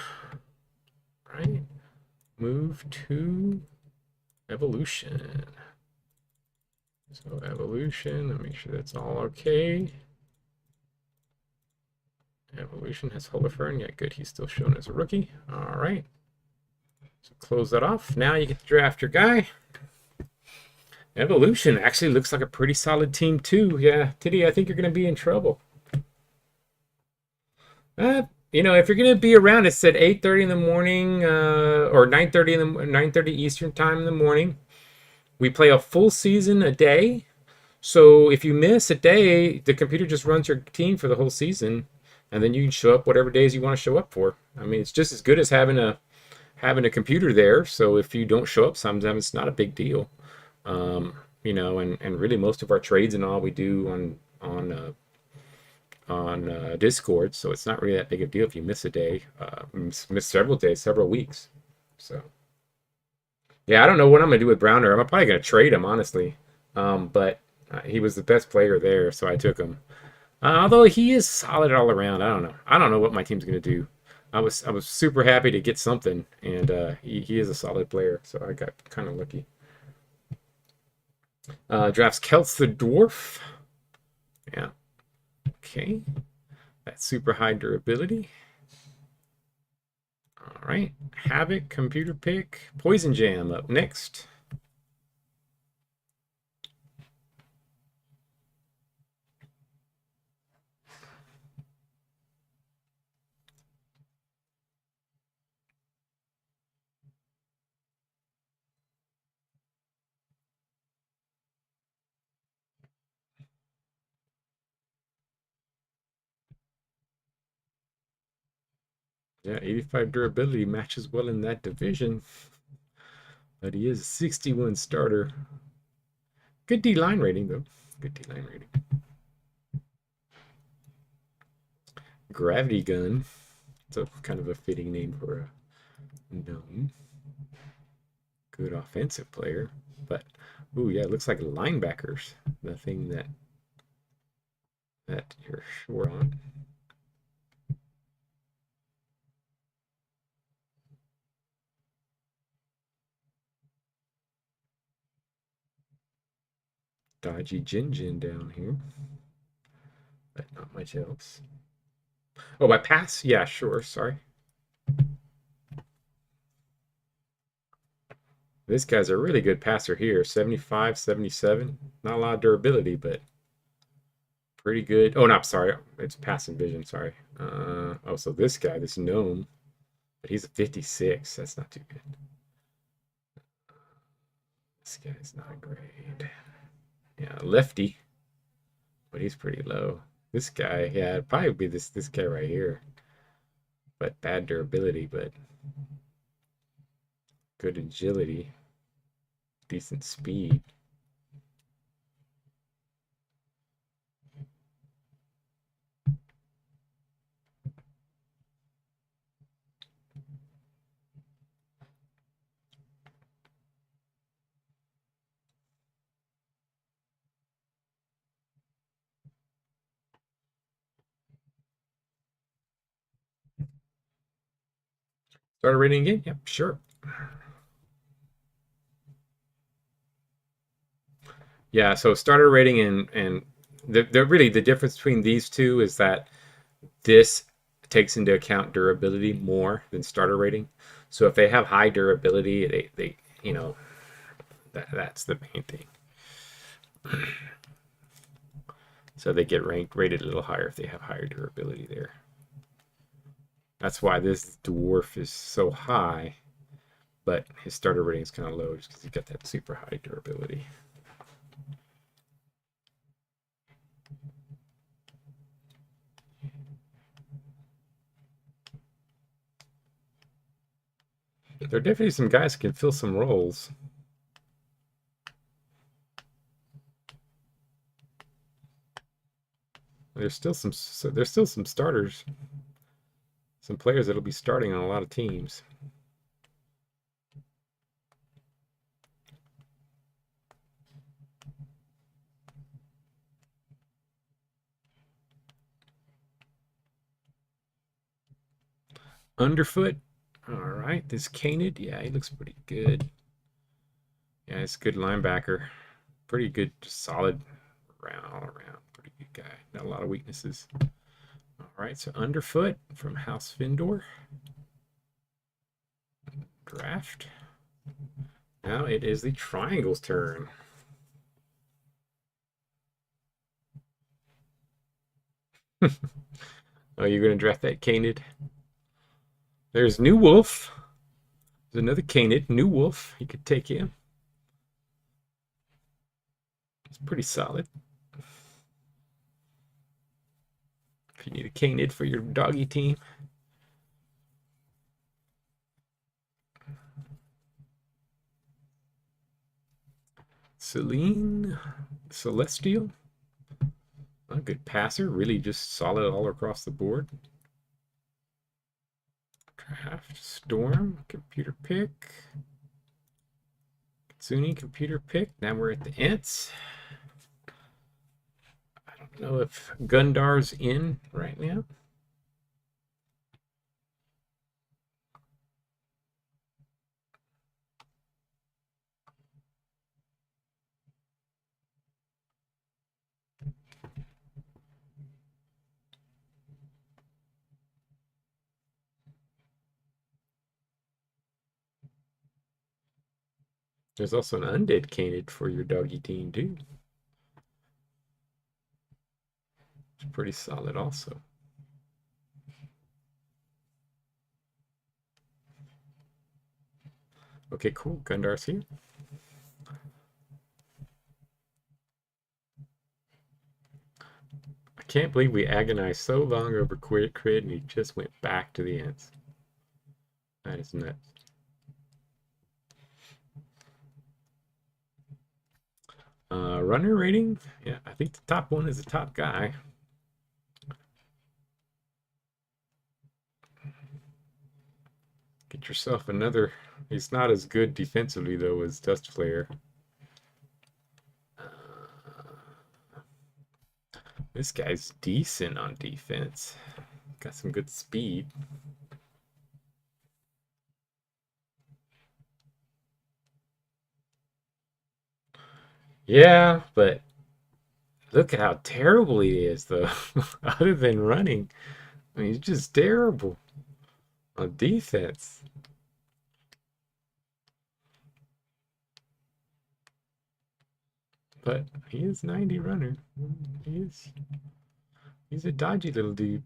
Right. Move to evolution. So evolution, let me make sure that's all okay. Evolution has Holofern. Yeah, good. He's still shown as a rookie. All right. So close that off. Now you get to draft your guy. Evolution actually looks like a pretty solid team too. Yeah, Tiddy, I think you're going to be in trouble. You know, if you're going to be around, it's at 8:30 in the morning or 9:30 Eastern time in the morning. We play a full season a day. So if you miss a day, the computer just runs your team for the whole season, and then you can show up whatever days you want to show up for. I mean, it's just as good as having a computer there. So if you don't show up, sometimes it's not a big deal. You know, and really most of our trades and all we do on Discord, so it's not really that big a deal if you miss a day, miss several days, several weeks. So yeah, I don't know what I'm gonna do with Browner. I'm probably gonna trade him honestly, but he was the best player there, so I took him. Although he is solid all around. I don't know. I don't know what my team's gonna do. I was super happy to get something, and he is a solid player, so I got kind of lucky. Drafts Celts the Dwarf. Yeah. Okay. That's super high durability. All right. Havoc, Computer Pick, Poison Jam up next. Yeah, 85 durability matches well in that division. But he is a 61 starter. Good D line rating, though. Good D line rating. Gravity Gun. It's a kind of a fitting name for a gnome. Good offensive player. But, ooh, yeah, it looks like linebackers. The thing that you're short on. Dodgy Jin down here. But not much else. Oh, by pass? Yeah, sure. Sorry. This guy's a really good passer here. 75, 77. Not a lot of durability, but pretty good. Oh, no, sorry. It's passing vision. Sorry. Oh, so this guy, this gnome, but he's a 56. That's not too good. This guy's not great. Yeah, lefty, but he's pretty low. This guy, yeah, it'd probably be this guy right here. But bad durability, but good agility, decent speed. Starter rating again? Yep, sure. Yeah, so starter rating and the really the difference between these two is that this takes into account durability more than starter rating. So if they have high durability, they you know that's the main thing. So they get rated a little higher if they have higher durability there. That's why this dwarf is so high, but his starter rating is kind of low just because he's got that super high durability. There are definitely some guys who can fill some roles. There's still some starters, some players that'll be starting on a lot of teams. Underfoot. All right, this Canid, yeah, he looks pretty good. Yeah, he's a good linebacker. Pretty good, just solid all around. Pretty good guy. Not a lot of weaknesses. All right, so Underfoot from House Findor. Draft. Now it is the Triangle's turn. Oh, you're going to draft that Canid? There's New Wolf. There's another Canid, New Wolf. You could take him. It's pretty solid. If you need a Canid for your doggy team. Celine Celestial. A good passer, really just solid all across the board. Draft, Storm, computer pick. Katsuni, computer pick. Now we're at the Ents. I don't know if Gundar's in right now. There's also an undead Canid for your doggy team too. It's pretty solid also. Okay, cool. Gundar's here. I can't believe we agonized so long over Crid and he just went back to the Ents. That is nuts. Runner rating? Yeah, I think the top one is the top guy. Get yourself another. He's not as good defensively, though, as Dust Flare. This guy's decent on defense. Got some good speed. Yeah, but look at how terrible he is, though. Other than running, I mean, he's just terrible on defense. But he is 90 runner. He is. He's a dodgy little dude.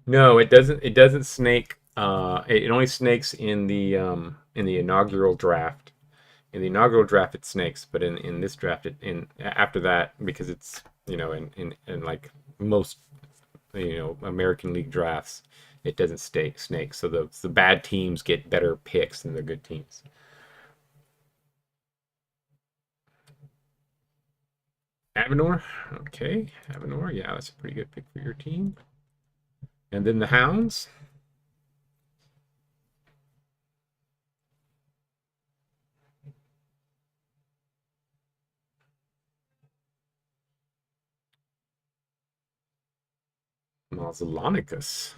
No, it doesn't. It doesn't snake. It only snakes in the inaugural draft. In the inaugural draft, it snakes, but in this draft, it in after that because it's in like most American League drafts, it doesn't stay snake. So the bad teams get better picks than the good teams. Avenor, okay, Avenor, yeah, that's a pretty good pick for your team. And then the Hounds. Mausolenicus.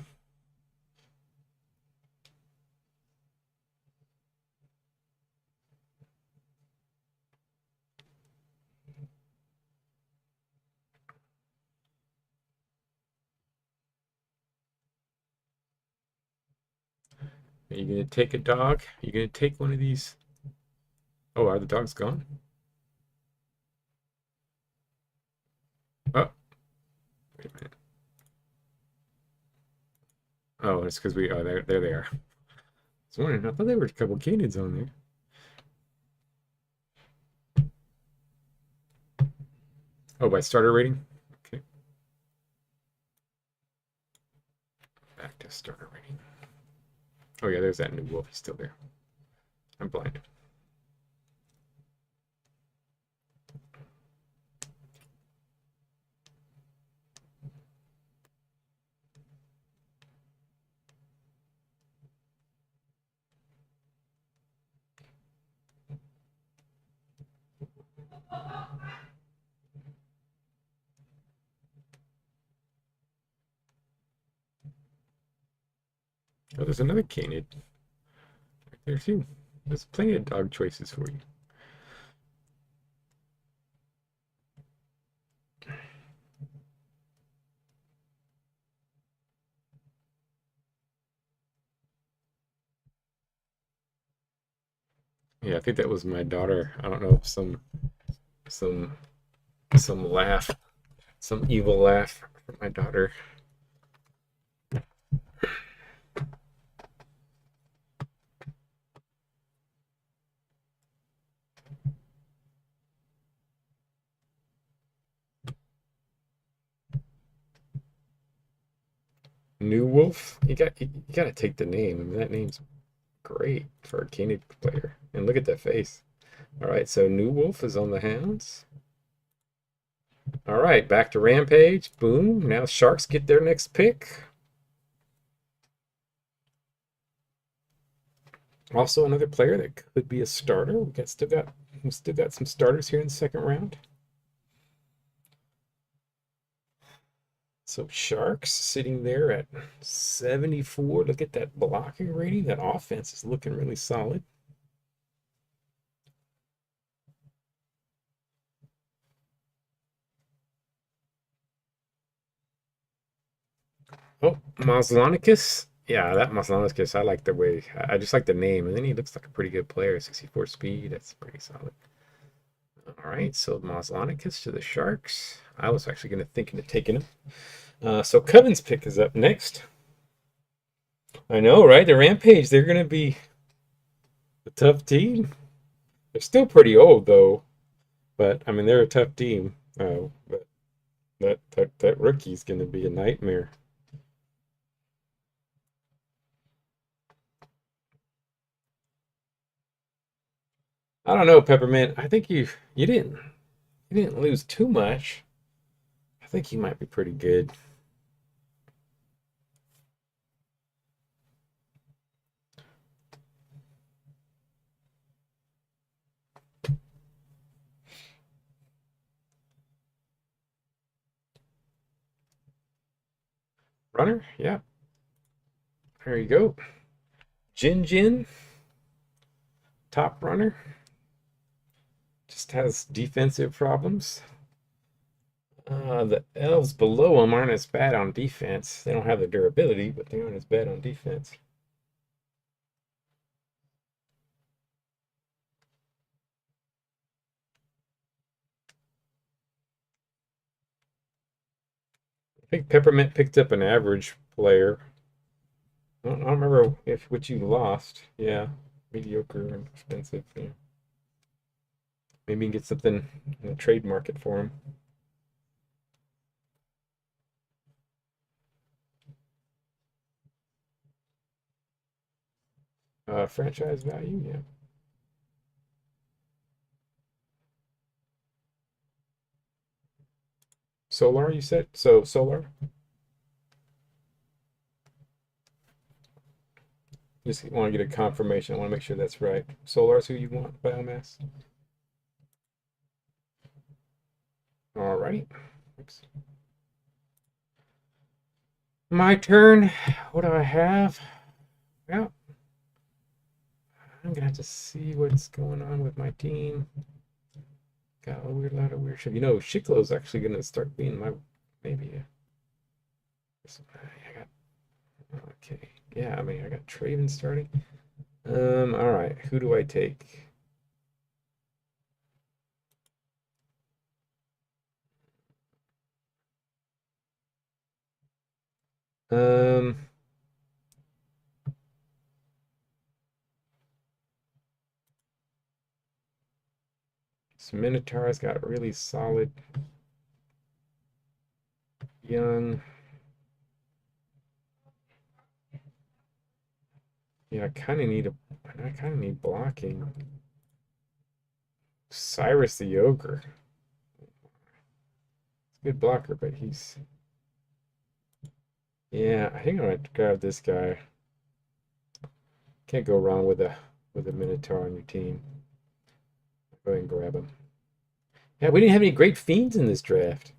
Are you gonna take a dog? Are you gonna take one of these? Oh, are the dogs gone? Oh, wait a minute. Oh, it's because we. Oh, there they are. I was wondering. I thought there were a couple canids on there. Oh, by starter rating. Okay, back to starter rating. Oh yeah, there's that new wolf. He's still there. I'm blind. Oh, there's another canid. Right there too. There's plenty of dog choices for you. Yeah, I think that was my daughter. I don't know if some some laugh, some evil laugh from my daughter. New Wolf. You got to take the name. I mean, that name's great for a Canid player. And look at that face. All right, so New Wolf is on the Hounds. All right, back to Rampage. Boom. Now Sharks get their next pick. Also another player that could be a starter. We still got some starters here in the second round. So Sharks sitting there at 74. Look at that blocking rating. That offense is looking really solid. Oh, Maslonicus. Yeah, that Maslonicus. I like the way. I just like the name, and then he looks like a pretty good player. 64 speed. That's pretty solid. All right, so Maslonicus to the Sharks. I was actually thinking of taking him. So Coven's pick is up next. I know, right? The Rampage. They're gonna be a tough team. They're still pretty old though, but I mean they're a tough team. But that rookie's gonna be a nightmare. I don't know, Peppermint. I think you didn't lose too much. I think he might be pretty good. Runner, yeah. There you go. Jin, top runner. Just has defensive problems. The elves below him aren't as bad on defense. They don't have the durability, but they aren't as bad on defense. I think Peppermint picked up an average player. I don't remember if which you lost. Yeah, mediocre and expensive. Yeah. Maybe you can get something in the trade market for him. Franchise value, yeah. Solar, you said? So Solar? Just want to get a confirmation. I want to make sure that's right. Solar is who you want, biomass. All right. Oops. My turn. What do I have? Well, I'm gonna have to see what's going on with my team. Got a weird lot of weird shit. You know, Shiklo's actually gonna start being my maybe. I got okay. Yeah, I mean I got Traven starting. All right. Who do I take? Um, this Minotaur's got really solid young. Yeah, I kind of need blocking. Cyrus the Ogre. He's a good blocker, but he's. Yeah, I think I'm gonna grab this guy. Can't go wrong with a Minotaur on your team. Go ahead and grab him. Yeah, we didn't have any great fiends in this draft.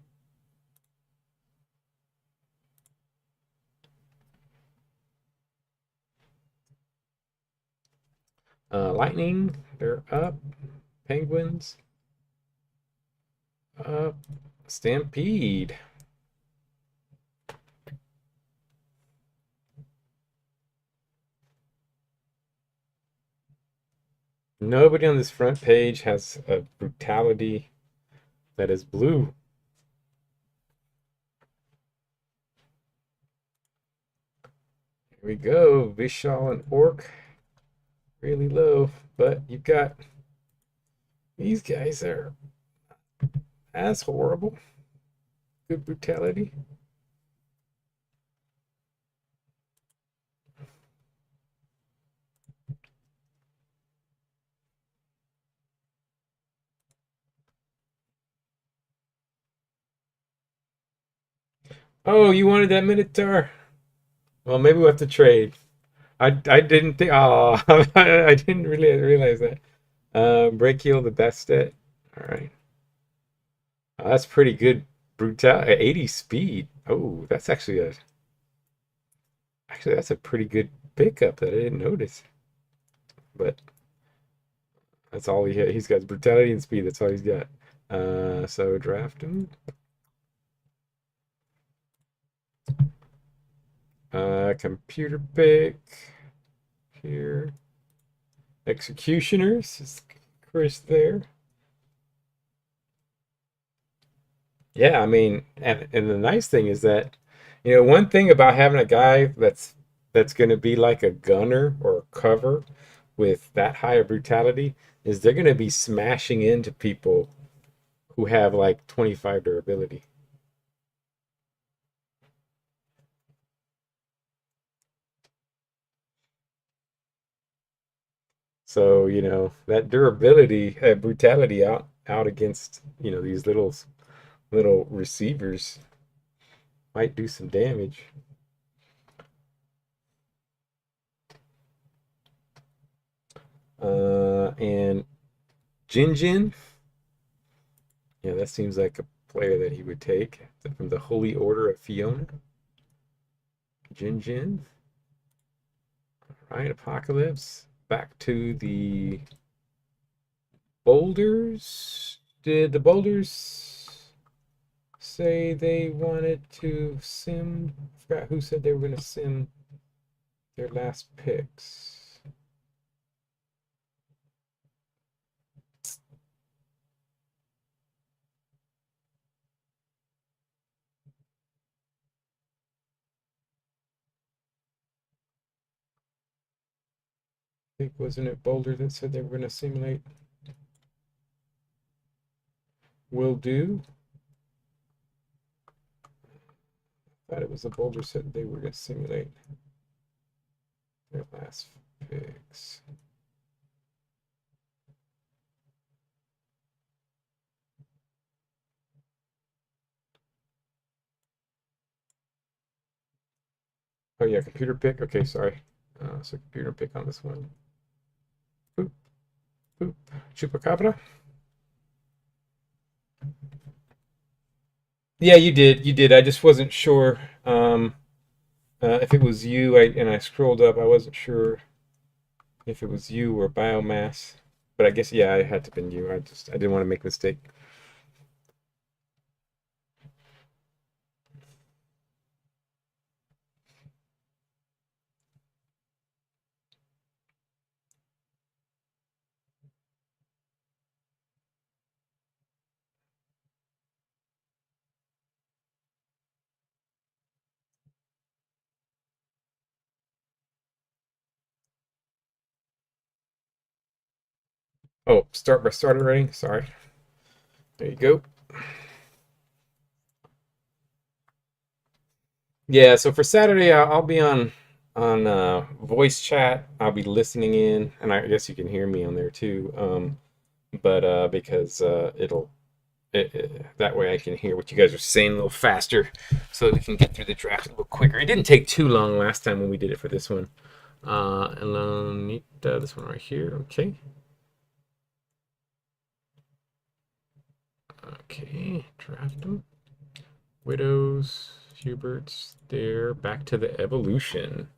Lightning, they're up. Penguins, up. Stampede. Nobody on this front page has a brutality that is blue. Here we go. Vishal and Orc. Really low. But you've got these guys are as horrible. Good brutality. Oh, you wanted that Minotaur? Well, maybe we'll have to trade. I didn't think. Oh, I didn't really realize that. Brachial, the best stat. All right. Oh, that's pretty good. Brutal 80 speed. Oh, actually that's a pretty good pickup that I didn't notice. But that's all he had. He's got brutality and speed. That's all he's got. So draft him. Computer pick here. Executioners is Chris there. Yeah, I mean, and the nice thing is that, one thing about having a guy that's going to be like a gunner or a cover with that high of brutality is they're going to be smashing into people who have like 25 durability. So, that durability, brutality out against, these little receivers might do some damage. And Jin, yeah, that seems like a player that he would take from the Holy Order of Fiona. Jin. Right, Apocalypse. Back to the Boulders. Did the Boulders say they wanted to sim? I forgot who said they were going to sim their last picks. I think wasn't it Boulder that said they were going to simulate? Will do. Thought it was the Boulder said they were going to simulate their last picks. Oh yeah, computer pick. Okay, sorry. So computer pick on this one. Boop, boop. Chupacabra. Yeah, you did. You did. I just wasn't sure. If it was you, and I scrolled up, I wasn't sure if it was you or biomass, but I guess yeah, I had to been you. I didn't want to make a mistake. Oh, start already. Sorry. There you go. Yeah, so for Saturday, I'll be on voice chat. I'll be listening in, and I guess you can hear me on there too. But because that way I can hear what you guys are saying a little faster, so that we can get through the draft a little quicker. It didn't take too long last time when we did it for this one. Elanita, this one right here. Okay. Okay, draft them. Widows, Huberts, there. Back to the evolution.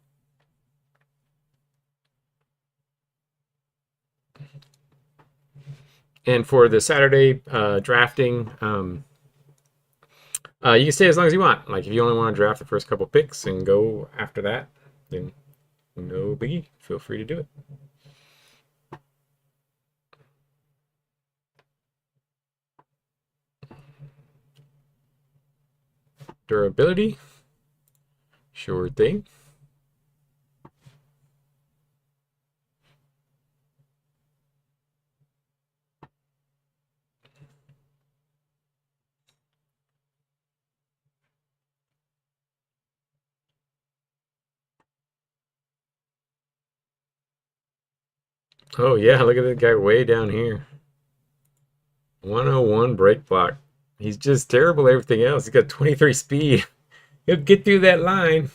And for the Saturday drafting, you can stay as long as you want. Like if you only want to draft the first couple picks and go after that, then no biggie. Feel free to do it. Durability, sure thing. Oh yeah, look at that guy way down here. 101 break block. He's just terrible at everything else. He's got 23 speed. He'll get through that line,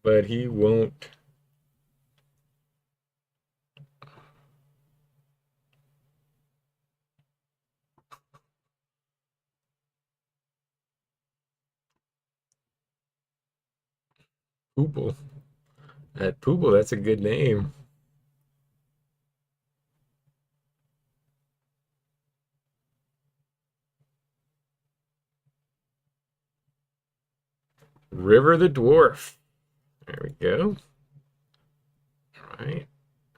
but he won't. Poople. That Poople, that's a good name. River the Dwarf. There we go. All right.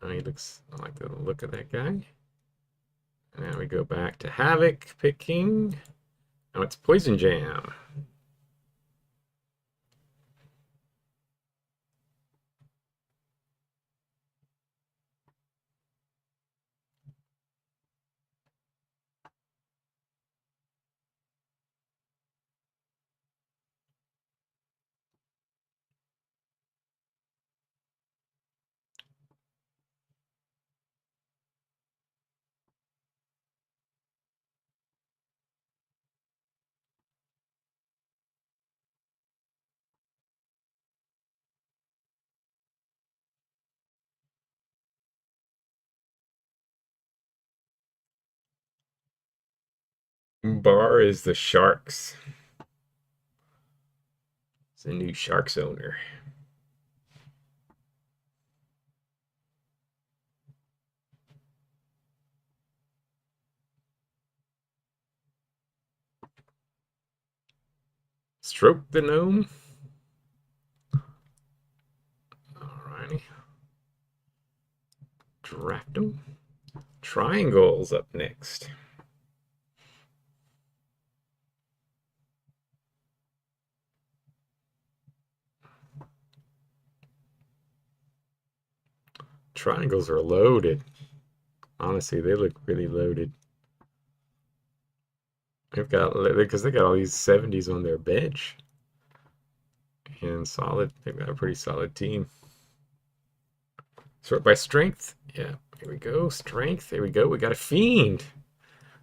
Oh, he looks, I like the look of that guy. Now we go back to Havoc picking. Now it's Poison Jam. Bar is the Sharks. It's a new Sharks owner. Stroke the Gnome. Alrighty. Draft them. Triangles up next. Triangles are loaded. Honestly, they look really loaded. They've got because they got all these 70s on their bench. And solid. They've got a pretty solid team. Sort by strength. Yeah, here we go. Strength. There we go. We got a Fiend.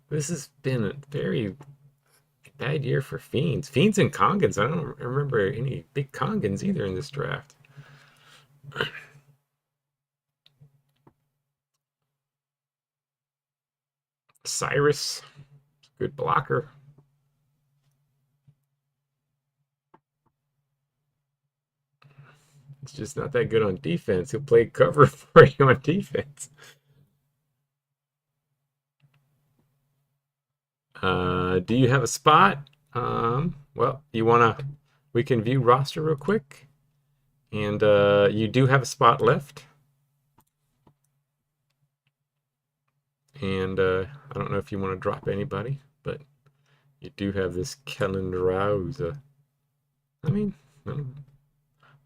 This has been a very bad year for Fiends. Fiends and Kongans. I don't remember any big Kongans either in this draft. Cyrus. Good blocker. He's just not that good on defense. He'll play cover for you on defense. Do you have a spot? Well, we can view roster real quick. And you do have a spot left. And I don't know if you want to drop anybody, but you do have this Kellen Rouse. I mean, no,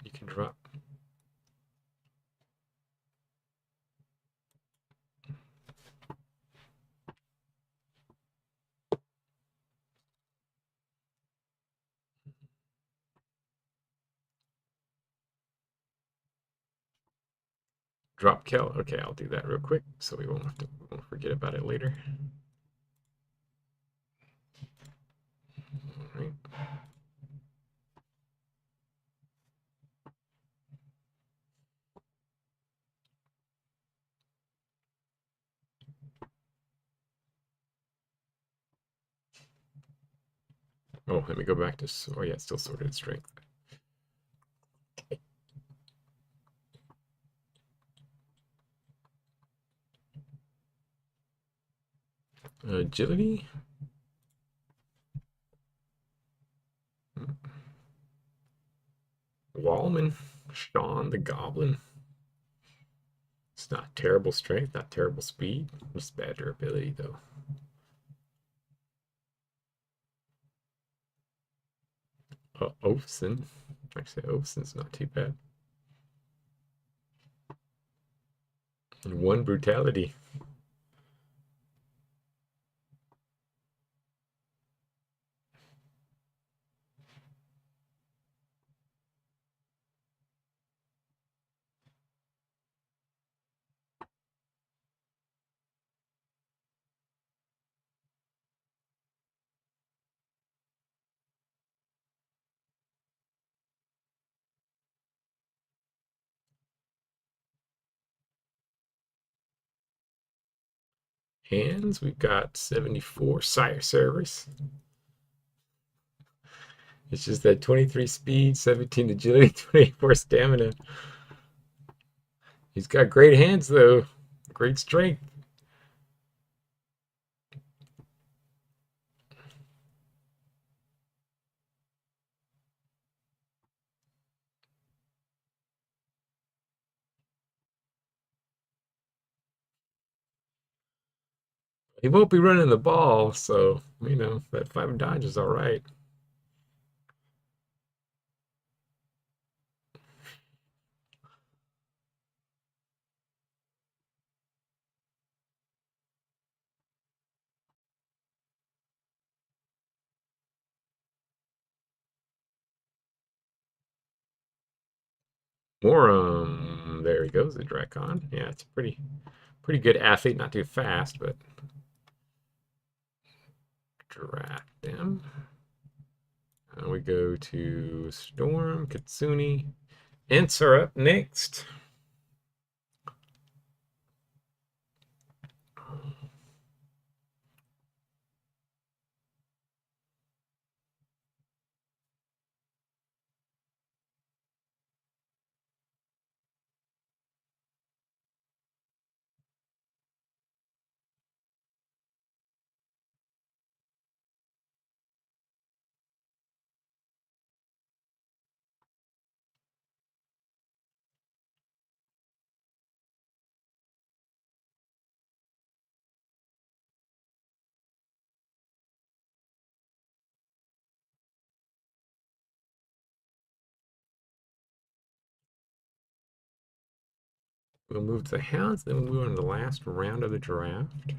you can drop. Drop Kel. Okay, I'll do that real quick so we won't forget about it later. All right. Oh, let me go back to, oh yeah, it's still sorted strength. Agility. Wallman. Sean the Goblin. It's not terrible strength, not terrible speed. Just bad durability, though. Oafson. Actually, Oafson's not too bad. And one brutality. Hands, we've got 74 Sire Service. It's just that 23 speed, 17 agility, 24 stamina. He's got great hands, though. Great strength. He won't be running the ball, so, that 5 dodge is all right. More, there he goes, the Drakon. Yeah, it's a pretty good athlete, not too fast, but draft him. We go to Storm, Katsuni, Ents are up next. We'll move to the Hounds, then we'll move on to the last round of the draft.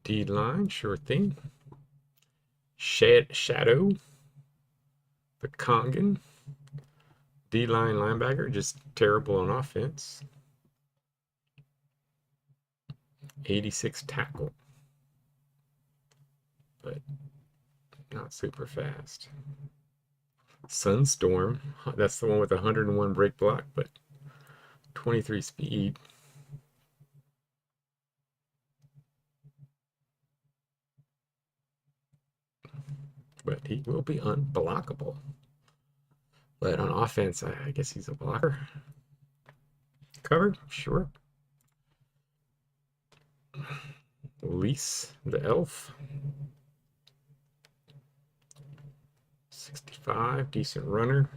D-line, sure thing. Shadow, the Kongan. D-line linebacker, just terrible on offense. 86 tackle, but not super fast. Sunstorm, that's the one with 101 break block, but 23 speed. but he will be unblockable. But on offense, I guess he's a blocker. Cover, sure. Elise, the elf. 65, decent runner.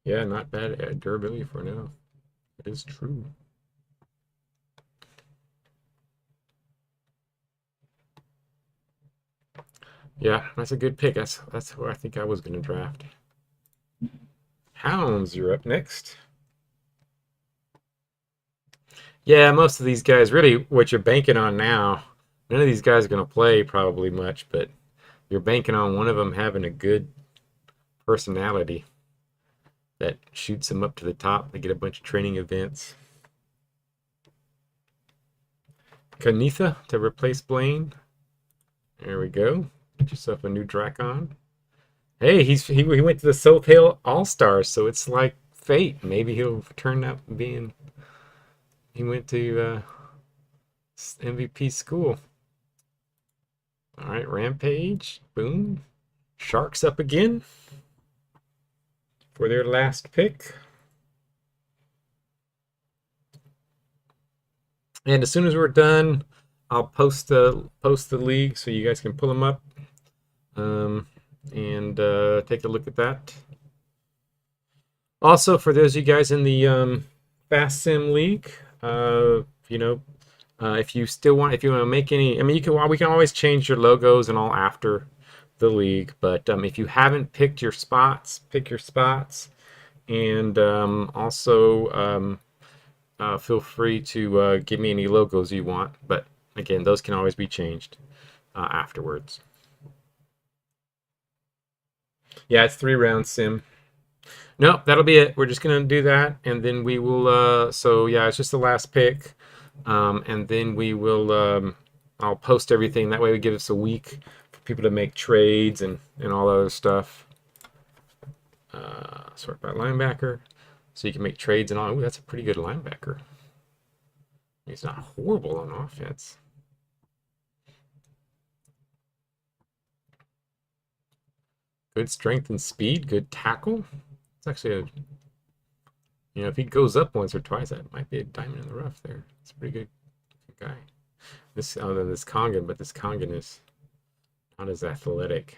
Yeah, not bad at durability for now. It is true. Yeah, that's a good pick. That's who I think I was going to draft. Hounds, you're up next. Yeah, most of these guys, really, what you're banking on now, none of these guys are going to play probably much, but you're banking on one of them having a good personality that shoots them up to the top. They get a bunch of training events. Kanitha to replace Blaine. There we go. Get yourself a new Dracon. Hey, he went to the Soultail All Stars, so it's like fate. Maybe he'll turn out being. He went to MVP school. All right, Rampage. Boom. Sharks up again for their last pick. And as soon as we're done, I'll post the league so you guys can pull them up um, and take a look at that. Also, for those of you guys in the Fast Sim League, you know, if you still want, if you want to make any, I mean, we can always change your logos and all after the league. But if you haven't picked your spots, pick your spots, and also feel free to give me any logos you want. But again, those can always be changed afterwards. Yeah, it's 3 round sim. No, that'll be it. We're just gonna do that, and then we will. So yeah, it's just the last pick, and then we will. I'll post everything. That way, we give us a week for people to make trades and all that other stuff. Sort by linebacker, so you can make trades and all. Ooh, that's a pretty good linebacker. He's not horrible on offense. Good strength and speed. Good tackle. It's actually a. If he goes up once or twice, that might be a diamond in the rough there. It's a pretty good guy. This other than this Kongan, but this Kongan is not as athletic.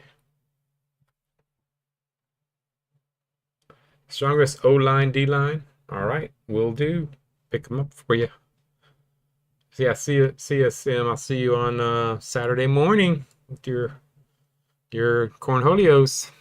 Strongest O line, D line. All right, will do. Pick them up for you. So yeah, see you, Sim. I'll see you on Saturday morning with your cornholios.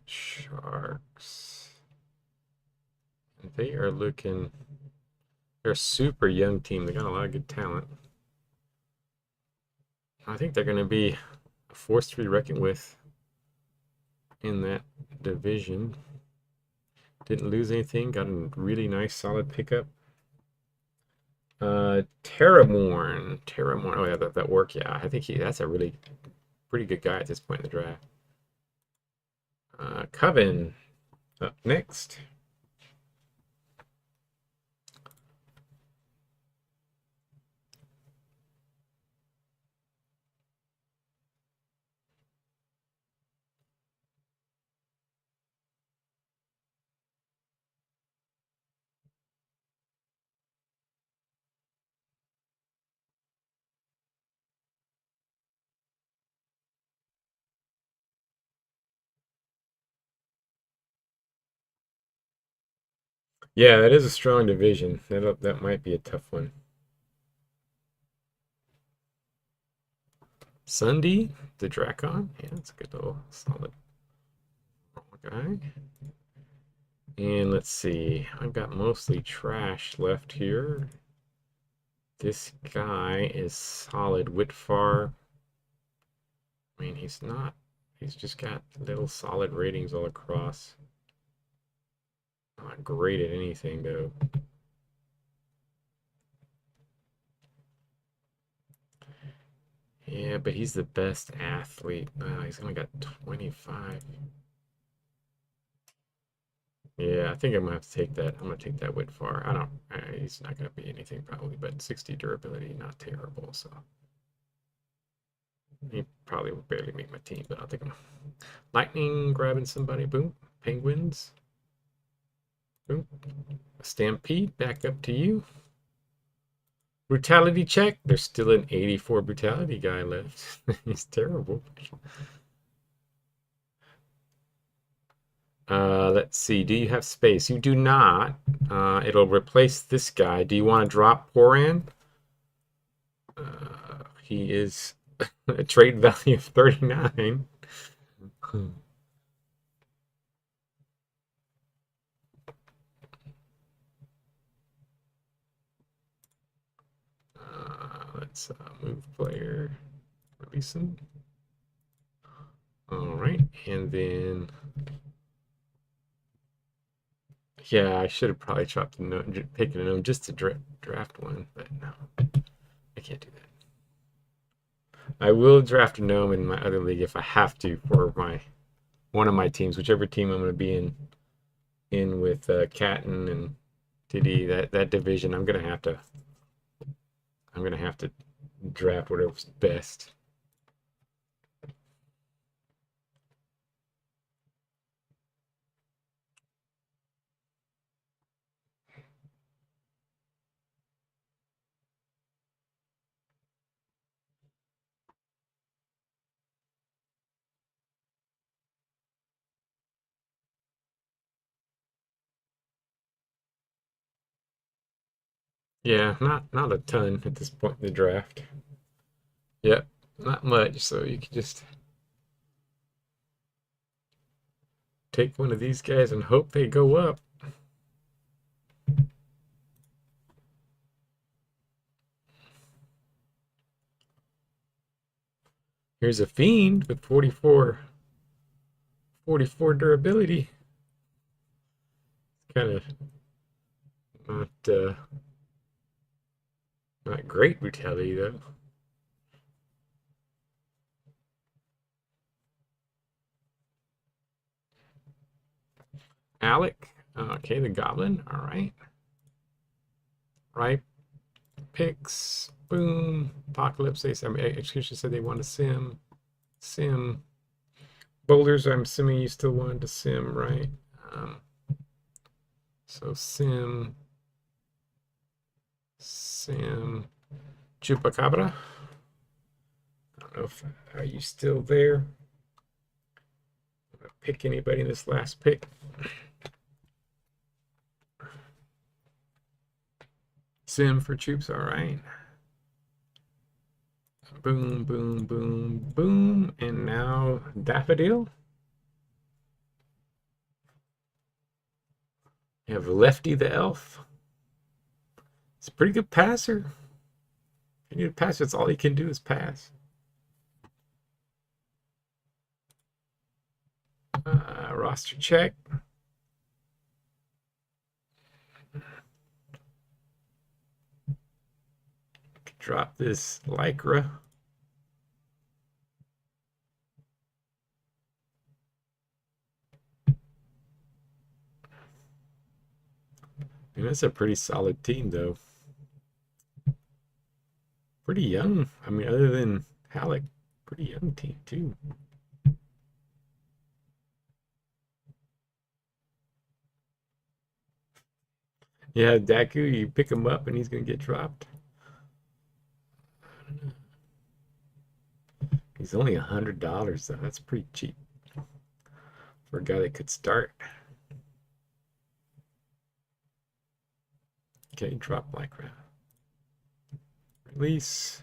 Sharks. They are looking. They're a super young team. They got a lot of good talent. I think they're going to be a force to be reckoned with in that division. Didn't lose anything. Got a really nice, solid pickup. Terramorn. Terramorn. Oh, yeah, that work. Yeah, I think that's a really pretty good guy at this point in the draft. Coven up next. Yeah, that is a strong division. That might be a tough one. Sunday, the Dracon. Yeah, it's a good little solid guy. And let's see, I've got mostly trash left here. This guy is solid. Whitfar. I mean, he's not. He's just got little solid ratings all across. Not great at anything, though. Yeah, but he's the best athlete. He's only got 25. Yeah, I think I'm gonna have to take that. I'm gonna take that Whitfar. I don't. He's not gonna be anything probably, but 60 durability, not terrible. So he probably will barely make my team, but I'll take him. Lightning grabbing somebody. Boom. Penguins. Boom. Stampede. Back up to you. Brutality check. There's still an 84 brutality guy left. He's terrible. Let's see. Do you have space? You do not. It'll replace this guy. Do you want to drop Poran? He is a trade value of 39. Let's move player, release him. All right, and then yeah, I should have probably chopped the note, taken a note just to draft one, but no, I can't do that. I will draft a gnome in my other league if I have to for my one of my teams, whichever team I'm going to be in with Catton and Diddy. That division, I'm gonna have to draft whatever's best. Yeah, not a ton at this point in the draft. Yep, not much. So you can just take one of these guys and hope they go up. Here's a fiend with 44 durability. Kind of not great brutality though. Alec, okay, the goblin. All right, right picks. Boom. Apocalypse. They said Execution said they want to sim. Boulders. I'm assuming you still wanted to sim, right? So sim. Chupacabra. I don't know if are you still there? Pick anybody in this last pick. Sim for troops, all right. Boom, boom, boom, boom. And now Daffodil. You have Lefty the Elf. It's a pretty good passer. Pretty good passer. That's all he can do is pass. Roster check. Drop this Lycra. And that's a pretty solid team, though. Pretty young. I mean, other than Halleck, pretty young team, too. Yeah, Daku, you pick him up and he's going to get dropped. He's only $100, though. That's pretty cheap for a guy that could start. Okay, drop Lycra. Release.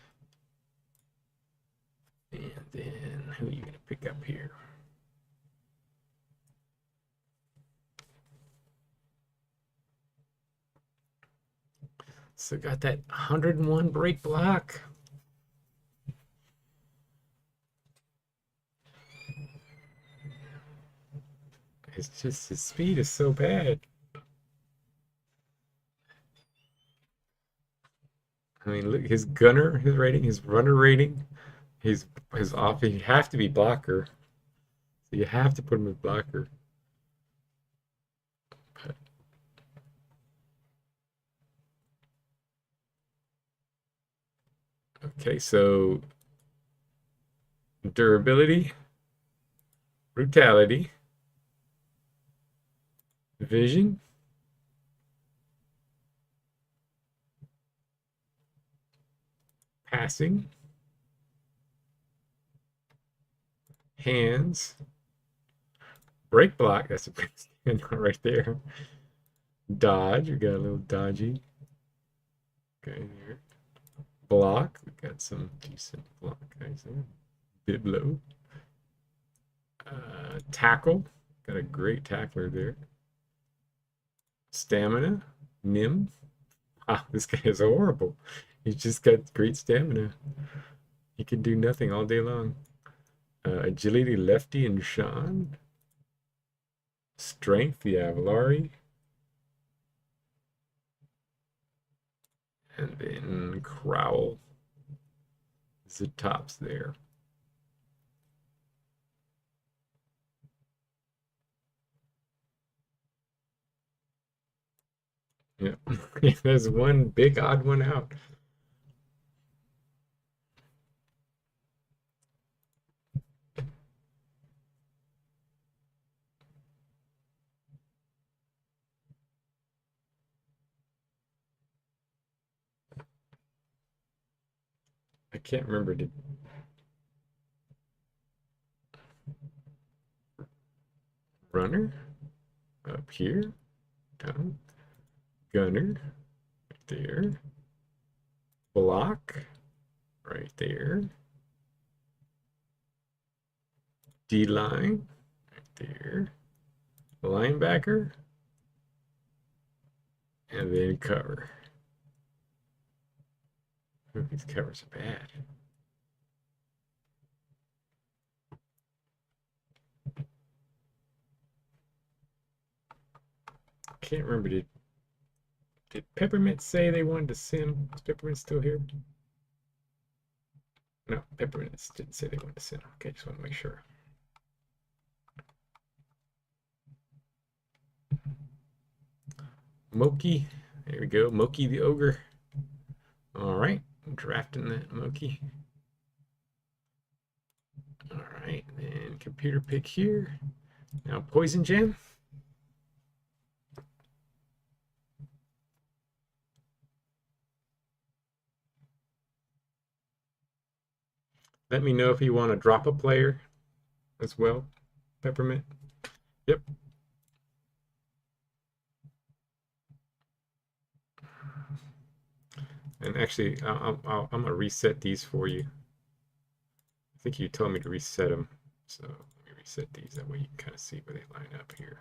pick up here. So got that 101 break block. It's just his speed is so bad. I mean, look, his gunner, his rating, his runner rating, his off. You have to be blocker, so you have to put him as blocker. Okay, so durability, brutality, vision, passing, hands, break block. That's a big standout right there. Dodge, we got a little dodgy. Okay, here. Block, we got some decent block guys there. Biblo. Tackle, got a great tackler there. Stamina, Nim. Ah, this guy is horrible. He's just got great stamina. He can do nothing all day long. Agility, Lefty, and Sean. Strength, yeah, Valari. And then Crowell is the tops there. Yeah, there's one big odd one out. I can't remember. Did runner up here, down, gunner right there, block right there, D line right there, linebacker, and then cover. Ooh, these covers are bad. Can't remember. Did Peppermint say they wanted to sim? Is Peppermint still here? No, Peppermint didn't say they wanted to sim. Okay, just want to make sure. Moki, there we go. Moki the Ogre. All right, drafting that Moki. All right, then computer pick here. Now Poison Gem. Let me know if you want to drop a player as well, Peppermint. Yep. And actually, I'm going to reset these for you. I think you told me to reset them. So let me reset these. That way you can kind of see where they line up here.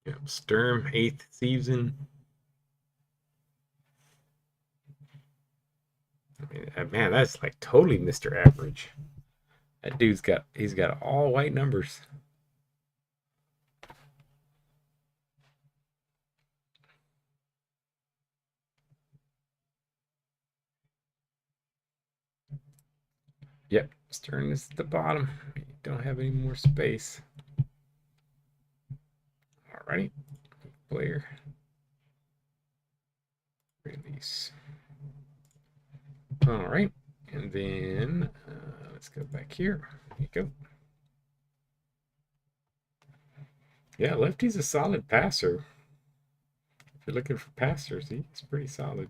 Yep, Sturm, 8th season. I mean, man, that's like totally Mr. Average. That dude's he's got all white numbers. Yep, Stern is at the bottom. You don't have any more space. Alrighty, player. Release. All right, and then let's go back here. Here you go. Yeah, Lefty's a solid passer. If you're looking for passers, he's pretty solid.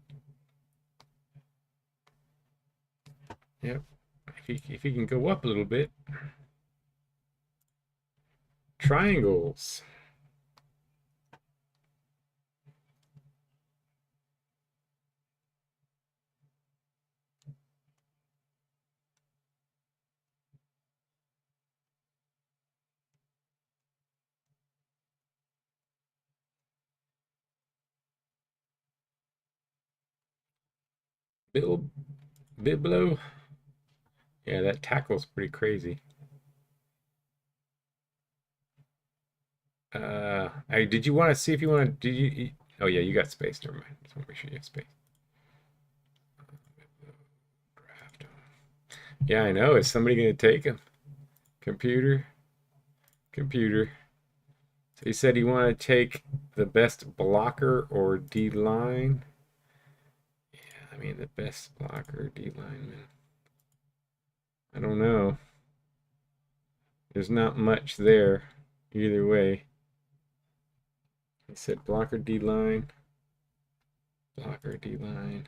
Yep. If he can go up a little bit. Triangles. Bill Biblo. Yeah, that tackle's pretty crazy. Did you want to see if you want to? Did you? Oh yeah, you got space. Never mind. Just want to make sure you have space. Draft. Yeah, I know. Is somebody gonna take him? Computer, computer. So he said he wanted to take the best blocker or D line. Yeah, I mean the best blocker D lineman. I don't know. There's not much there either way. He said blocker D line. Blocker D line.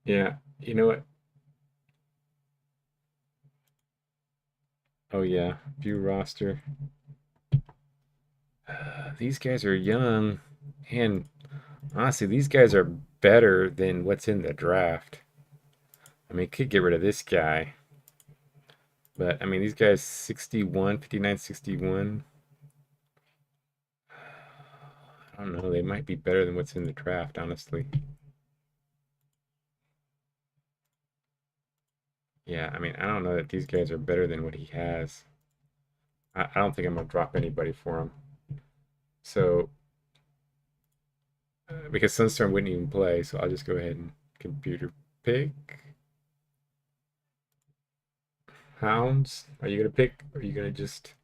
Yeah, you know what? Oh yeah, view roster. These guys are young, and honestly, these guys are better than what's in the draft. I mean, could get rid of this guy, but I mean, these guys 61, 59, 61. I don't know. They might be better than what's in the draft, honestly. Yeah, I mean, I don't know that these guys are better than what he has. I don't think I'm gonna drop anybody for him. So, because Sunstorm wouldn't even play, so I'll just go ahead and computer pick. Hounds, are you gonna pick? Or are you gonna just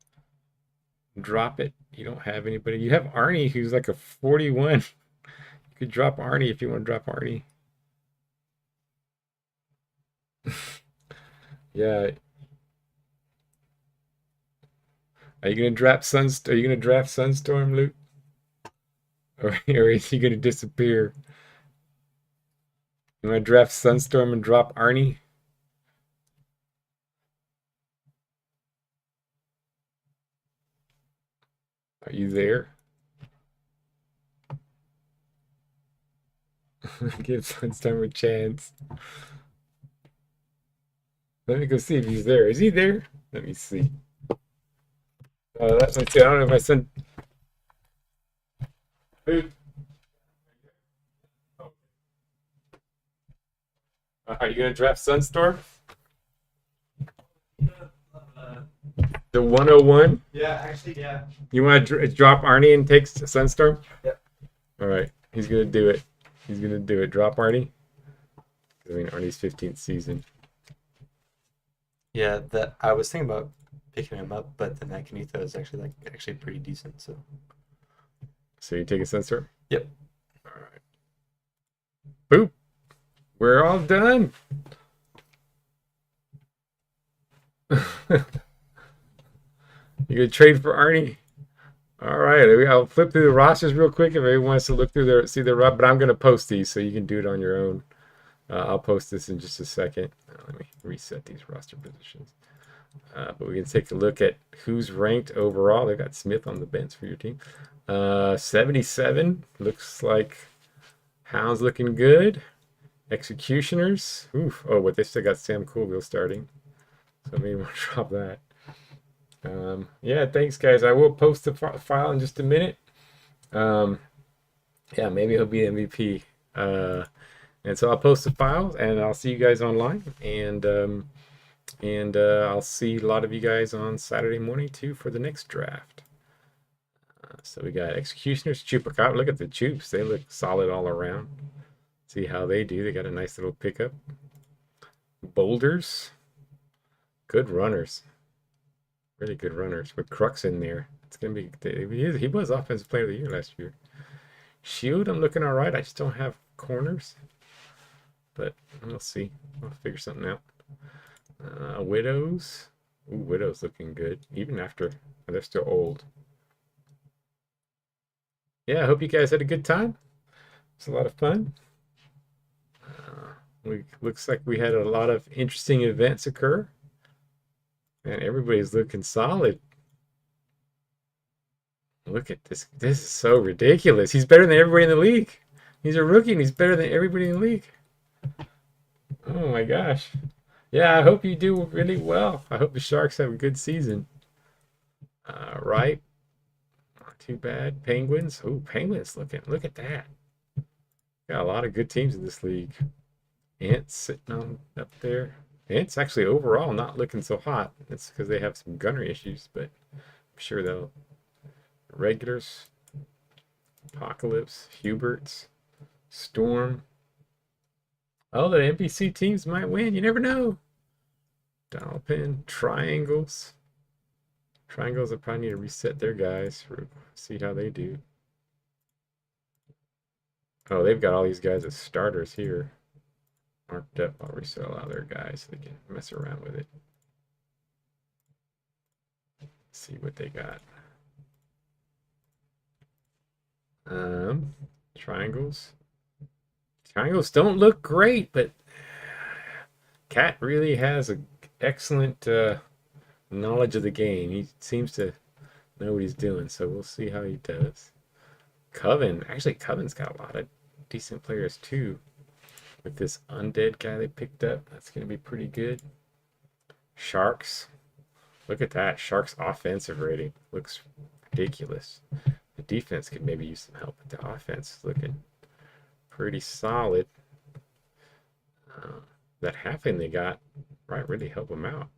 drop it? You don't have anybody. You have Arnie, who's like a 41. You could drop Arnie if you want to drop Arnie. Yeah. Are you gonna draft Sunstorm? Are you gonna draft Sunstorm, Luke? Or is he gonna disappear? You want to draft Sunstorm and drop Arnie? Are you there? Give Sunstorm a chance. Let me go see if he's there. Is he there? Let me see. Let's see. I don't know if my son. Are you gonna draft Sunstorm? The 101? Yeah, actually, yeah. You want to drop Arnie and take Sunstorm? Yep. All right. He's gonna do it. He's gonna do it. Drop Arnie. I mean, Arnie's 15th season. Yeah, that I was thinking about picking him up, but then that Kanitha is actually pretty decent. So you take a Sunstorm? Yep. All right. Boop. We're all done. You gonna trade for Arnie? All right, I'll flip through the rosters real quick if anyone wants to look through their see their but I'm gonna post these so you can do it on your own. I'll post this in just a second. Let me reset these roster positions. But we can take a look at who's ranked overall. They've got Smith on the bench for your team. 77 looks like Hound's looking good. Executioners. Oof. Oh, but they still got Sam Coolville starting. So maybe we'll drop that. Yeah, thanks, guys. I will post the file in just a minute. Yeah, maybe he'll be MVP. And so I'll post the files, and I'll see you guys online. And I'll see a lot of you guys on Saturday morning, too, for the next draft. So we got Executioners, Chupacabra. Look at the Chups. They look solid all around. See how they do. They got a nice little pickup. Boulders. Good runners. Really good runners with Crux in there. It's gonna be. He was Offensive Player of the Year last year. Shield, I'm looking all right. I just don't have corners, but we'll see. I'll figure something out. Widows. Ooh, Widows looking good even after they're still old. yeah, I hope you guys had a good time. It's a lot of fun. We looks like we had a lot of interesting events occur, and everybody's looking solid. Look at this. This is so ridiculous. He's better than everybody in the league. He's a rookie and he's better than everybody in the league. Oh my gosh. Yeah, I hope you do really well. I hope the Sharks have a good season. Right. Not too bad. Penguins. Oh, Penguins looking. Look at that. Got a lot of good teams in this league. Ants sitting on up there. Ants actually overall not looking so hot. That's because they have some gunnery issues, but I'm sure they'll. Regulars. Apocalypse. Huberts. Storm. Oh, the NPC teams might win. You never know. Dial-pin. Triangles. Triangles will probably need to reset their guys. See how they do. Oh, they've got all these guys as starters here. Marked up. I'll reset a lot of their guys so they can mess around with it. See what they got. Triangles. Triangles don't look great, but Cat really has an excellent knowledge of the game. He seems to know what he's doing, so we'll see how he does. Coven. Actually, Coven's got a lot of decent players too. With this undead guy they picked up, that's going to be pretty good. Sharks. Look at that. Sharks offensive rating. Looks ridiculous. The defense could maybe use some help, but the offense is looking pretty solid. That halfing they got might really help them out.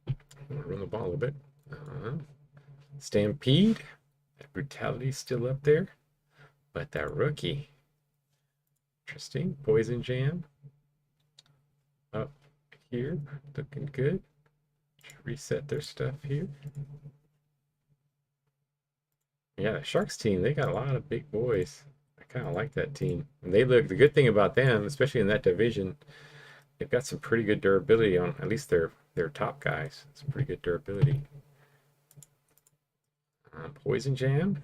I'm gonna run the ball a little bit. Stampede. That brutality's still up there. But that rookie. Interesting. Poison Jam. Up here. Looking good. Reset their stuff here. Yeah, the Sharks team, they got a lot of big boys. I kind of like that team. And they look, the good thing about them, especially in that division, they've got some pretty good durability on at least their top guys. Some pretty good durability. Poison Jam,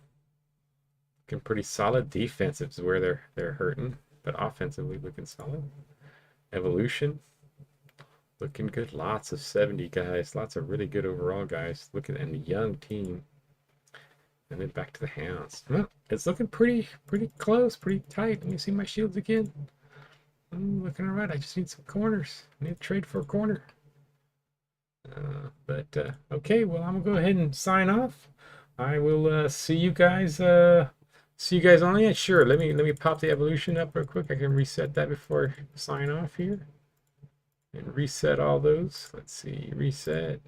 looking pretty solid. Defensive is where they're hurting, but offensively looking solid. Evolution, looking good. Lots of 70 guys, lots of really good overall guys. Look at and a young team. And then back to the Hounds. Well, it's looking pretty close, pretty tight. Let me see my shields again. I'm looking all right. I just need some corners. I need to trade for a corner. Okay, well, I'm gonna go ahead and sign off. I will see you guys. See you guys on. Yeah, sure. Let me pop the evolution up real quick. I can reset that before I sign off here. And reset all those. Let's see. Reset.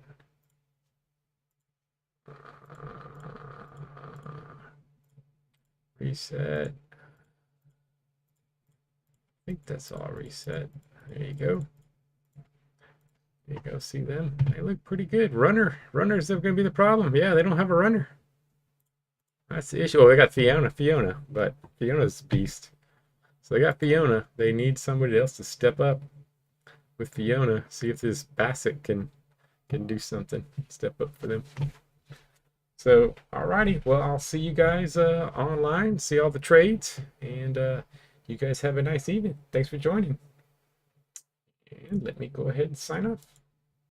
Reset. I think that's all reset. There you go. There you go. See them? They look pretty good. Runners are going to be the problem. Yeah, they don't have a runner. That's the issue. Oh, they got Fiona, but Fiona's a beast. So they got Fiona. They need somebody else to step up with Fiona. See if this Bassett can do something. Step up for them. So, alrighty. Well, I'll see you guys online. See all the trades, and you guys have a nice evening. Thanks for joining. And let me go ahead and sign off.